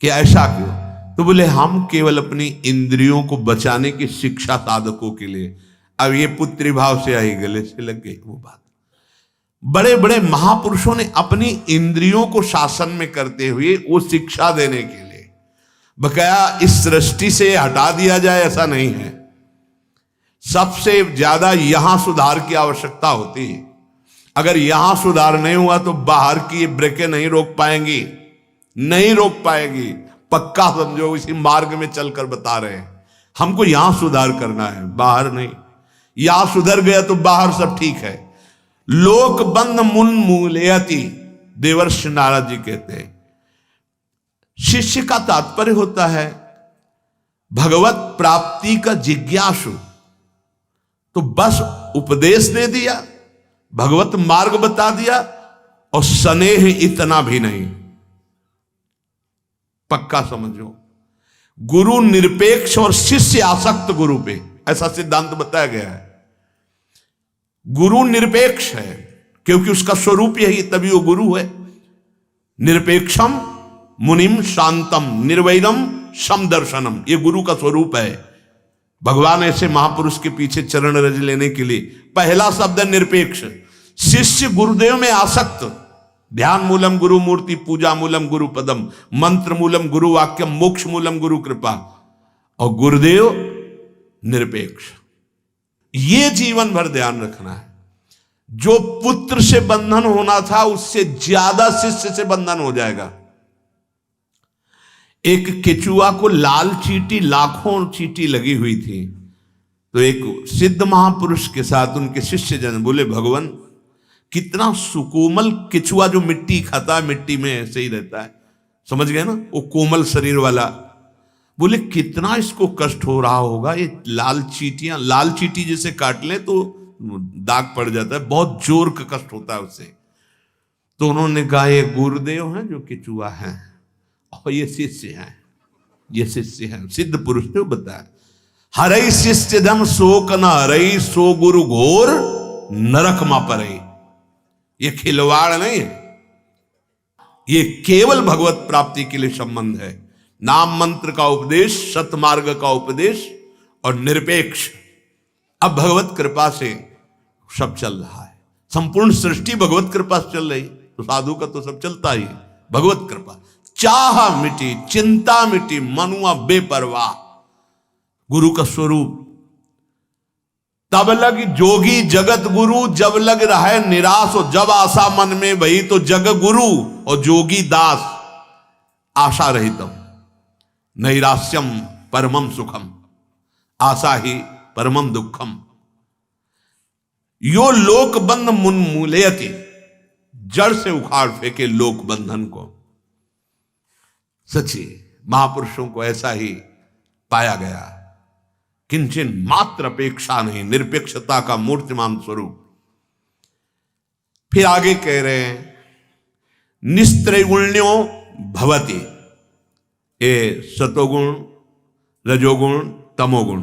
कि ऐसा क्यों? तो बोले हम केवल अपनी इंद्रियों को बचाने की शिक्षा साधकों के लिए। अब ये पुत्री भाव से आई, गले से लग गई वो बात। बड़े बड़े महापुरुषों ने अपनी इंद्रियों को शासन में करते हुए वो शिक्षा देने के लिए, बकाया इस सृष्टि से हटा दिया जाए ऐसा नहीं है। सबसे ज्यादा यहां सुधार की आवश्यकता होती है। अगर यहां सुधार नहीं हुआ तो बाहर की ब्रेकें नहीं रोक पाएंगी, नहीं रोक पाएगी। पक्का समझो, इसी मार्ग में चलकर बता रहे हैं। हमको यहां सुधार करना है, बाहर नहीं। यहां सुधर गया तो बाहर सब ठीक है। लोक बंद मुन मूलयति, देवर्षि नारद जी कहते हैं। शिष्य का तात्पर्य होता है भगवत प्राप्ति का जिज्ञासु। तो बस उपदेश दे दिया, भगवत मार्ग बता दिया, और स्नेह इतना भी नहीं। पक्का समझो, गुरु निरपेक्ष और शिष्य आसक्त गुरु पे, ऐसा सिद्धांत बताया गया है। गुरु निरपेक्ष है क्योंकि उसका स्वरूप यही, तभी वो गुरु है। निरपेक्षम मुनिम शांतम निर्वैरम समदर्शनम, ये गुरु का स्वरूप है। भगवान ऐसे महापुरुष के पीछे चरण रज लेने के लिए पहला शब्द निरपेक्ष। शिष्य गुरुदेव में आसक्त, ध्यान मूलम गुरु मूर्ति, पूजा मूलम गुरु पदम, मंत्र मूलम गुरु वाक्यम, मोक्ष मूलम गुरु कृपा, और गुरुदेव निरपेक्ष। ये जीवन भर ध्यान रखना है। जो पुत्र से बंधन होना था उससे ज्यादा शिष्य से बंधन हो जाएगा। एक केचुआ को लाल चींटी, लाखों चींटी लगी हुई थी, तो एक सिद्ध महापुरुष के साथ उनके शिष्य जन बोले, भगवान कितना सुकोमल केचुआ, जो मिट्टी खाता है, मिट्टी में ऐसे ही रहता है, समझ गए ना, वो कोमल शरीर वाला। बोले कितना इसको कष्ट हो रहा होगा, ये लाल चींटियां, लाल चींटी जैसे काट ले तो दाग पड़ जाता है, बहुत जोर का कष्ट होता है उससे। तो उन्होंने कहा ये गुरुदेव हैं जो किचुआ हैं और ये शिष्य हैं, ये शिष्य हैं। सिद्ध पुरुष ने बताया, हरई शिष्य धम शोक न हरई सो गुरु घोर नरक मा परई। ये खिलवाड़ नहीं है, ये केवल भगवत प्राप्ति के लिए संबंध है। नाम मंत्र का उपदेश, सतमार्ग का उपदेश और निरपेक्ष। अब भगवत कृपा से सब चल रहा है, संपूर्ण सृष्टि भगवत कृपा से चल रही, तो साधु का तो सब चलता ही। भगवत कृपा, चाह मिटी, चिंता मिटी, मनुआ बेपरवाह, गुरु का स्वरूप। तब लग जोगी जगत गुरु, जब लग रहा है निराश और जब आशा मन में भई, तो जग गुरु और जोगी दास। आशा रहितम नैराश्यम परमम सुखम, आशा ही परमम दुखम। यो लोक बंध मुन्मूलयति, जड़ से उखाड़ फेंके लोक बंधन को। सच्ची महापुरुषों को ऐसा ही पाया गया, किंचन मात्र अपेक्षा नहीं, निरपेक्षता का मूर्तिमान स्वरूप। फिर आगे कह रहे हैं, निस्त्रैगुण्यो भवति, ये सतोगुण, रजोगुण, तमोगुण।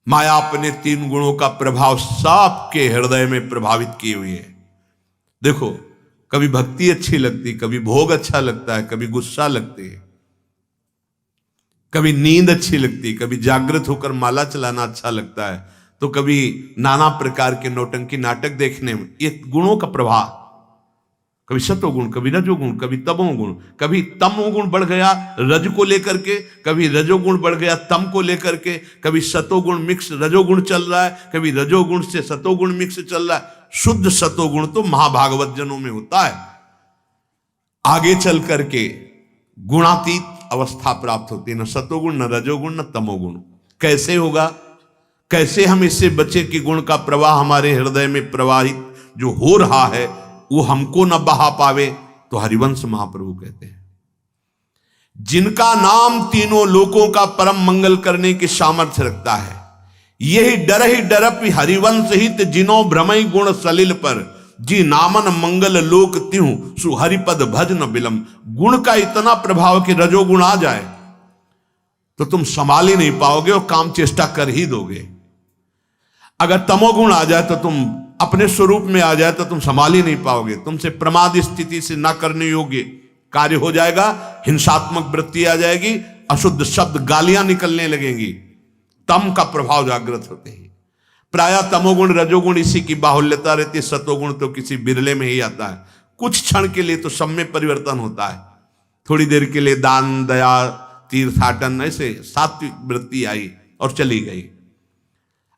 माया अपने तीन गुणों का प्रभाव सबके हृदय में प्रभावित किए हुई है। देखो, कभी भक्ति अच्छी लगती, कभी भोग अच्छा लगता है, कभी गुस्सा लगती है, कभी नींद अच्छी लगती, कभी जागृत होकर माला चलाना अच्छा लगता है, तो कभी नाना प्रकार के नौटंकी नाटक देखने में। ये गुणों का प्रभाव, कभी सतोगुण, कभी रजोगुण, कभी तमोगुण। कभी तमोगुण बढ़ गया रज को लेकर के, कभी रजोगुण बढ़ गया तम को लेकर के, कभी सतोगुण मिक्स रजोगुण चल रहा है, कभी रजोगुण से सतोगुण मिक्स चल रहा है। शुद्ध सतोगुण तो महाभागवत जनों में होता है, आगे चल करके गुणातीत अवस्था प्राप्त होती है। न सतोगुण, न रजोगुण, न तमोगुण। कैसे होगा, कैसे हम इससे बचे कि गुण का प्रवाह हमारे हृदय में प्रवाहित जो हो रहा है वो हमको न बहा पावे? तो हरिवंश महाप्रभु कहते हैं, जिनका नाम तीनों लोकों का परम मंगल करने की सामर्थ्य रखता है, यही डर ही डरप हरिवंश हित जिनो भ्रमई गुण सलिल पर, जी नामन मंगल लोक त्यों सुहरिपद भज न बिलम। गुण का इतना प्रभाव कि रजोगुण आ जाए तो तुम संभाल ही नहीं पाओगे और काम चेष्टा कर ही दोगे। अगर तमोगुण आ जाए तो तुम अपने स्वरूप में आ जाए तो तुम संभाल ही नहीं पाओगे, तुमसे प्रमाद स्थिति से ना करने योग्य कार्य हो जाएगा, हिंसात्मक वृत्ति आ जाएगी, अशुद्ध शब्द गालियां निकलने लगेंगी। तम का प्रभाव जागृत होते ही प्रायः तमोगुण रजोगुण इसी की बाहुल्यता रहती है, सतोगुण तो किसी बिरले में ही आता है। कुछ क्षण के लिए तो सब में परिवर्तन होता है, थोड़ी देर के लिए दान दया तीर्थाटन ऐसे सात्विक वृत्ति आई और चली गई।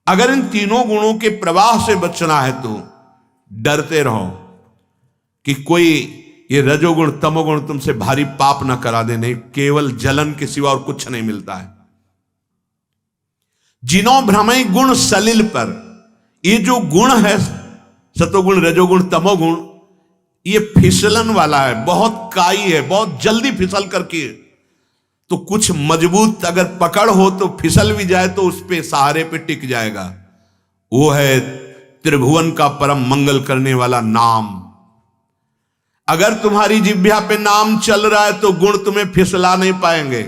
अगर इन तीनों गुणों के प्रवाह से बचना है तो डरते रहो कि कोई ये रजोगुण तमोगुण तुमसे भारी पाप ना करा दे। नहीं, केवल जलन के सिवा और कुछ नहीं मिलता है। जिनो भ्रमई गुण सलिल पर, ये जो गुण है सतोगुण रजोगुण तमोगुण, ये फिसलन वाला है, बहुत काई है, बहुत जल्दी फिसल करके। तो कुछ मजबूत अगर पकड़ हो तो फिसल भी जाए तो उस पे सहारे पे टिक जाएगा। वो है त्रिभुवन का परम मंगल करने वाला नाम। अगर तुम्हारी जिह्वा पे नाम चल रहा है तो गुण तुम्हें फिसला नहीं पाएंगे,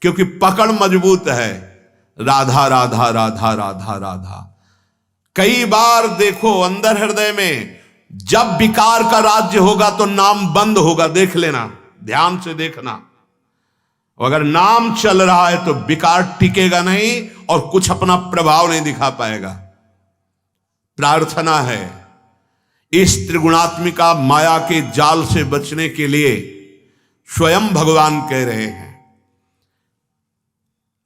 क्योंकि पकड़ मजबूत है। राधा राधा राधा राधा राधा। कई बार देखो अंदर हृदय में जब विकार का राज्य होगा तो नाम बंद होगा, देख लेना, ध्यान से देखना। अगर नाम चल रहा है तो विकार टिकेगा नहीं और कुछ अपना प्रभाव नहीं दिखा पाएगा। प्रार्थना है इस त्रिगुणात्मिका माया के जाल से बचने के लिए स्वयं भगवान कह रहे हैं,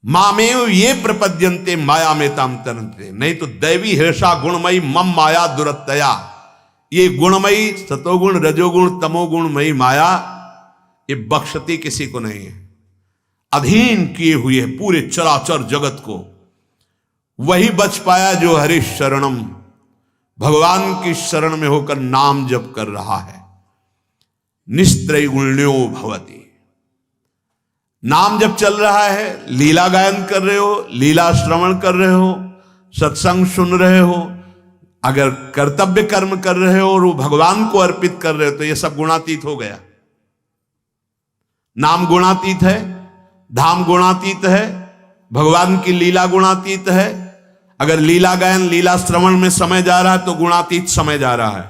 मामेव ये प्रपद्यन्ते माया में ताम तरन्ते। नहीं तो दैवी हिर्षा गुणमयी मम माया दुरत्तया। ये गुणमयी सतोगुण रजोगुण तमोगुणमयी माया ये बख्शती किसी को नहीं है, अधीन किए हुए है पूरे चराचर जगत को। वही बच पाया जो हरि शरणम, भगवान की शरण में होकर नाम जप कर रहा है। निस्त्रैगुण्यो भवति। नाम जब चल रहा है, लीला गायन कर रहे हो, लीला श्रवण कर रहे हो, सत्संग सुन रहे हो, अगर कर्तव्य कर्म कर रहे हो और वो भगवान को अर्पित कर रहे हो तो ये सब गुणातीत हो गया। नाम गुणातीत है, धाम गुणातीत है, भगवान की लीला गुणातीत है। अगर लीला गायन लीला श्रवण में समय जा रहा है तो गुणातीत समय जा रहा है।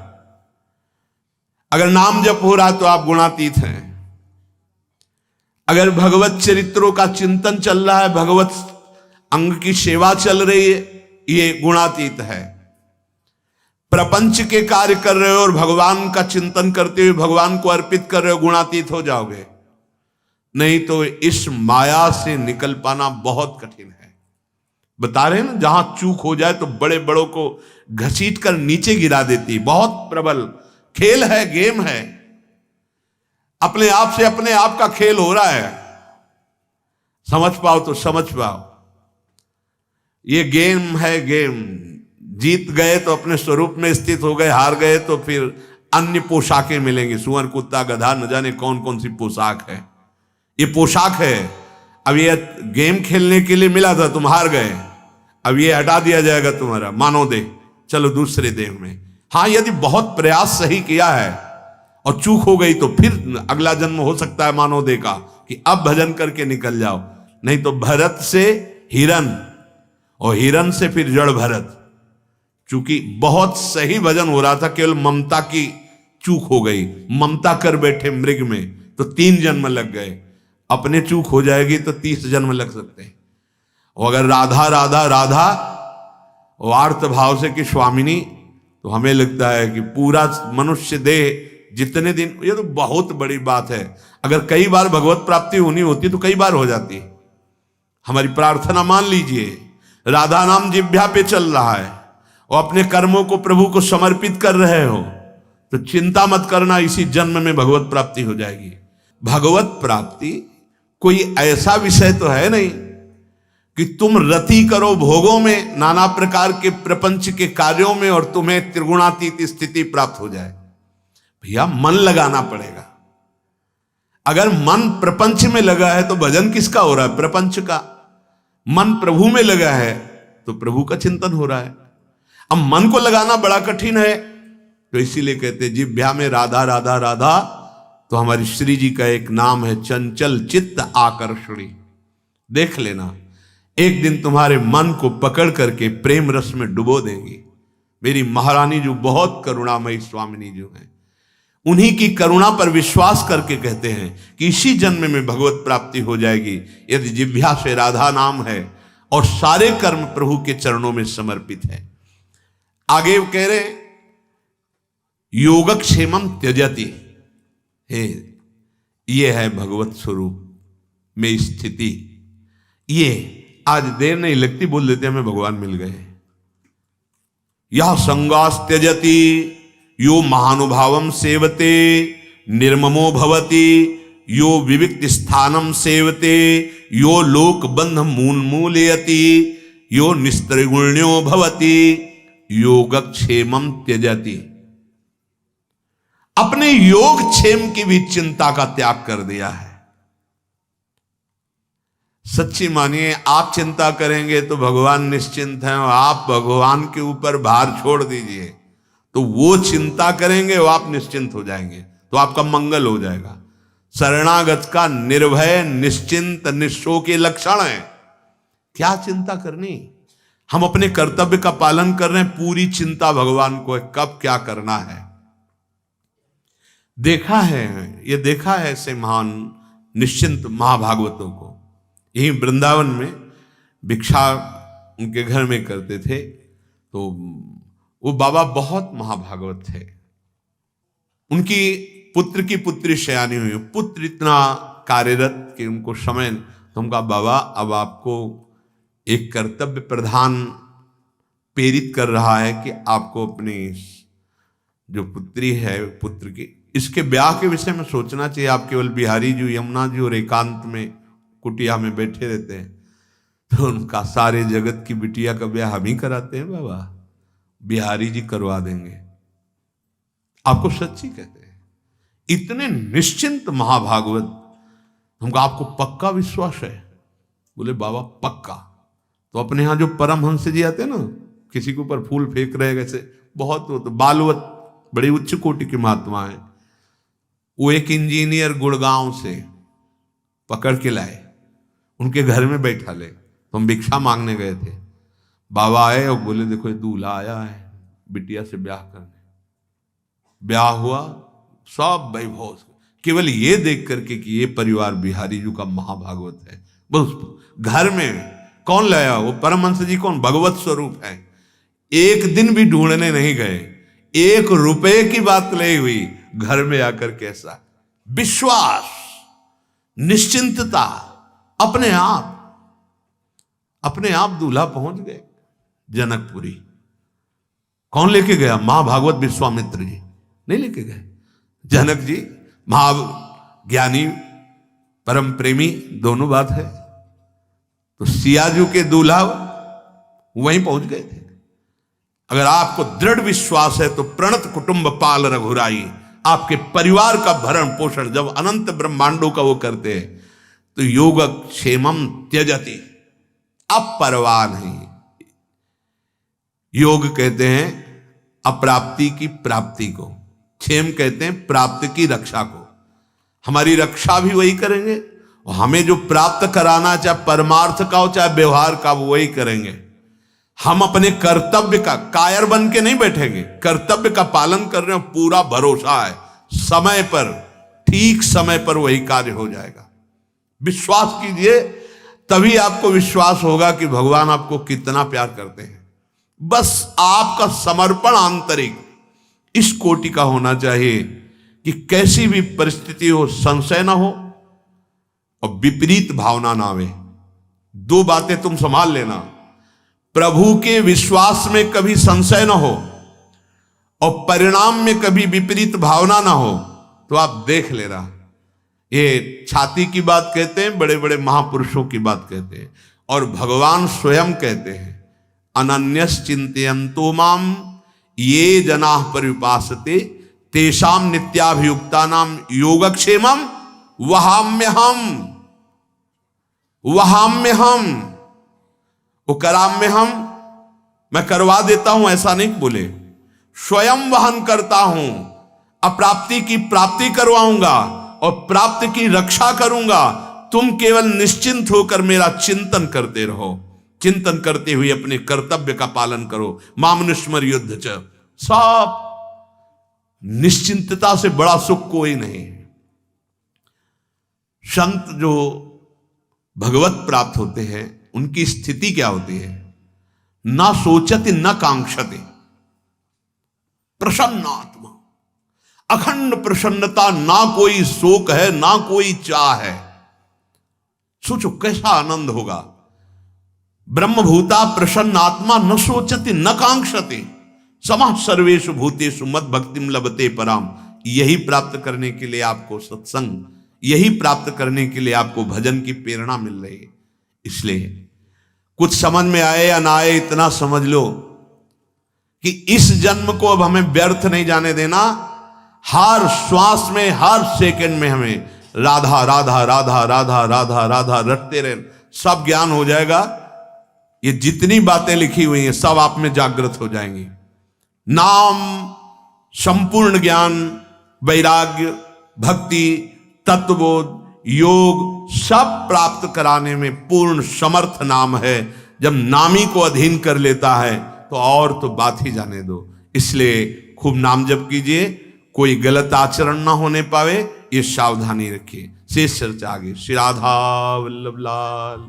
अगर नाम जप हो रहा है तो आप गुणातीत हैं। अगर भगवत चरित्रों का चिंतन चल रहा है, भगवत अंग की सेवा चल रही है, ये गुणातीत है। प्रपंच के कार्य कर रहे हो और भगवान का चिंतन करते हुए भगवान को अर्पित कर रहे हो, गुणातीत हो जाओगे। नहीं तो इस माया से निकल पाना बहुत कठिन है। बता रहे हैं ना, जहां चूक हो जाए तो बड़े बड़ों को घसीट कर नीचे गिरा देती है। बहुत प्रबल खेल है, गेम है। अपने आप से अपने आप का खेल हो रहा है। समझ पाओ तो समझ पाओ, ये गेम है, गेम। जीत गए तो अपने स्वरूप में स्थित हो गए, हार गए तो फिर अन्य पोशाकें मिलेंगी। सुअर, कुत्ता, गधा, न जाने कौन कौन सी पोशाक है। ये पोशाक है। अब ये गेम खेलने के लिए मिला था, तुम हार गए, अब ये हटा दिया जाएगा तुम्हारा मानव देह, चलो दूसरे देह में। हाँ, यदि बहुत प्रयास सही किया है और चूक हो गई तो फिर अगला जन्म हो सकता है मानव देह का, कि अब भजन करके निकल जाओ। नहीं तो भरत से हिरन और हिरन से फिर जड़ भरत। चूंकि बहुत सही भजन हो रहा था, केवल ममता की चूक हो गई। ममता कर बैठे मृग में तो 3 जन्म लग गए। अपने चूक हो जाएगी तो 30 जन्म लग सकते हैं। और अगर राधा राधा राधा और आर्त भाव से कि स्वामिनी, तो हमें लगता है कि पूरा मनुष्य देह जितने दिन, ये तो बहुत बड़ी बात है। अगर कई बार भगवत प्राप्ति होनी होती तो कई बार हो जाती। हमारी प्रार्थना मान लीजिए, राधा नाम जिह्वा पे चल रहा है और अपने कर्मों को प्रभु को समर्पित कर रहे हो, तो चिंता मत करना, इसी जन्म में भगवत प्राप्ति हो जाएगी। भगवत प्राप्ति कोई ऐसा विषय तो है नहीं कि तुम रति करो भोगों में, नाना प्रकार के प्रपंच के कार्यों में, और तुम्हें त्रिगुणातीत स्थिति प्राप्त हो जाए। भैया, मन लगाना पड़ेगा। अगर मन प्रपंच में लगा है तो भजन किसका हो रहा है? प्रपंच का। मन प्रभु में लगा है तो प्रभु का चिंतन हो रहा है। अब मन को लगाना बड़ा कठिन है, तो इसीलिए कहते हैं जिह्वा में राधा राधा राधा। तो हमारी श्री जी का एक नाम है चंचल चित्त आकर्षणी। देख लेना, एक दिन तुम्हारे मन को पकड़ करके प्रेम रस में डुबो देंगी। मेरी महारानी जो बहुत करुणामयी स्वामिनी जो है, उन्हीं की करुणा पर विश्वास करके कहते हैं कि इसी जन्म में भगवत प्राप्ति हो जाएगी, यदि जिह्वा से राधा नाम है और सारे कर्म प्रभु के चरणों में समर्पित है। आगे कह रहे योगक्षेमम त्यजति है, ये है भगवत स्वरूप में स्थिति। ये आज देर नहीं लगती, बोल देते हमें भगवान मिल गए। यह संगास त्यजति यो महानुभावम सेवते निर्ममो भवति यो विविक्त स्थानम सेवते यो लोक बंध मूलयति यो निस्त्रिगुण्यो भवति योगक्षेमम त्यजति। अपने योग क्षेम की भी चिंता का त्याग कर दिया है। सच्ची मानिए, आप चिंता करेंगे तो भगवान निश्चिंत हैं, और आप भगवान के ऊपर भार छोड़ दीजिए तो वो चिंता करेंगे, वो आप निश्चिंत हो जाएंगे, तो आपका मंगल हो जाएगा। शरणागत का निर्भय निश्चिंत निःशोक के लक्षण है। क्या चिंता करनी? हम अपने कर्तव्य का पालन कर रहे हैं, पूरी चिंता भगवान को है कब क्या करना है। देखा है, ये देखा है ऐसे महान निश्चिंत महाभागवतों को। यही वृंदावन में भिक्षा उनके घर में करते थे, तो वो बाबा बहुत महाभागवत थे। उनकी पुत्र की पुत्री शयानी हुई, पुत्र इतना कार्यरत कि उनको समय, तो उनका बाबा अब आपको एक कर्तव्य प्रधान प्रेरित कर रहा है कि आपको अपनी जो पुत्री है पुत्र की, इसके ब्याह के विषय में सोचना चाहिए। आप केवल बिहारी जी, यमुना जी और एकांत में कुटिया में बैठे रहते हैं, तो उनका सारे जगत की बिटिया का ब्याह हम ही कराते हैं बाबा, बिहारी जी करवा देंगे। आपको सच्ची कहते हैं, इतने निश्चिंत महाभागवत। हमको आपको पक्का विश्वास है? बोले बाबा पक्का। तो अपने यहां जो परमहंस जी आते हैं ना, किसी के ऊपर फूल फेंक रहे हैं, ऐसे बहुत वो तो बालवत बड़ी उच्च कोटि के महात्मा है। वो एक इंजीनियर गुड़गांव से पकड़ के लाए, उनके घर में बैठा ले, तो हम भिक्षा मांगने गए थे। बाबा आए और बोले देखो ये दूल्हा आया है बिटिया से ब्याह करने। ब्याह हुआ, सब वैभव, केवल ये देख करके कि ये परिवार बिहारी जी का महाभागवत है। बस घर में कौन लाया? वो परमहंस जी कौन? भगवत स्वरूप है। एक दिन भी ढूंढने नहीं गए, 1 रुपए की बात नहीं हुई। घर में आकर कैसा विश्वास, निश्चिंतता, अपने आप दूल्हा पहुंच गए जनकपुरी। कौन लेके गया? महाभागवत विश्वामित्र जी नहीं लेके गए। जनक जी महाज्ञानी परम प्रेमी दोनों बात है, तो सियाजू के दूल्हा वहीं पहुंच गए थे। अगर आपको दृढ़ विश्वास है तो प्रणत कुटुंब पाल रघुराई, आपके परिवार का भरण पोषण जब अनंत ब्रह्मांडों का वो करते हैं तो योग क्षेमम त्यजति, अपरवाह नहीं। योग कहते हैं अप्राप्ति की प्राप्ति को, क्षेम कहते हैं प्राप्ति की रक्षा को। हमारी रक्षा भी वही करेंगे और हमें जो प्राप्त कराना, चाहे परमार्थ का हो चाहे व्यवहार का, वो वही करेंगे। हम अपने कर्तव्य का कायर बन के नहीं बैठेंगे, कर्तव्य का पालन कर रहे हो, पूरा भरोसा है समय पर, ठीक समय पर वही कार्य हो जाएगा। विश्वास कीजिए, तभी आपको विश्वास होगा कि भगवान आपको कितना प्यार करते हैं। बस आपका समर्पण आंतरिक इस कोटि का होना चाहिए कि कैसी भी परिस्थिति हो संशय ना हो और विपरीत भावना ना आवे। 2 बातें तुम संभाल लेना, प्रभु के विश्वास में कभी संशय ना हो और परिणाम में कभी विपरीत भावना ना हो, तो आप देख लेना। ये छाती की बात कहते हैं, बड़े बड़े महापुरुषों की बात कहते हैं, और भगवान स्वयं कहते हैं अनन्यस चिंतयन्तो माम ये जनाः परिउपासते तेषाम नित्याभियुक्तानाम योगक्षेमम वहाम्यहम्। वो कराम में हम, मैं करवा देता हूं ऐसा नहीं बोले, स्वयं वहन करता हूं, अप्राप्ति की प्राप्ति करवाऊंगा और प्राप्ति की रक्षा करूंगा। तुम केवल निश्चिंत होकर मेरा चिंतन करते रहो, चिंतन करते हुए अपने कर्तव्य का पालन करो। मामनुष्मर युद्ध च, सब निश्चिंतता से बड़ा सुख कोई नहीं। संत जो भगवत प्राप्त होते हैं उनकी स्थिति क्या होती है? ना सोचति न कांक्षति, प्रसन्नात्मा, अखंड प्रसन्नता, ना कोई शोक है ना कोई चाह है। सोचो कैसा आनंद होगा। ब्रह्मभूता प्रसन्नात्मा न सोचति न कांक्षति, समः सर्वेषु भूतेषु मद भक्तिम लभते पराम। यही प्राप्त करने के लिए आपको सत्संग, यही प्राप्त करने के लिए आपको भजन की प्रेरणा मिल रही है। इसलिए कुछ समझ में आए या ना आए, इतना समझ लो कि इस जन्म को अब हमें व्यर्थ नहीं जाने देना। हर श्वास में, हर सेकंड में हमें राधा राधा राधा राधा राधा राधा रटते रहे, सब ज्ञान हो जाएगा। ये जितनी बातें लिखी हुई हैं सब आप में जागृत हो जाएंगी। नाम, संपूर्ण ज्ञान, वैराग्य, भक्ति, तत्वबोध, योग सब प्राप्त कराने में पूर्ण समर्थ नाम है। जब नामी को अधीन कर लेता है तो और तो बात ही जाने दो। इसलिए खूब नाम जप कीजिए, कोई गलत आचरण ना होने पावे, ये सावधानी रखिए। शेष चर्चा आगे। श्री राधा वल्लभ लाल।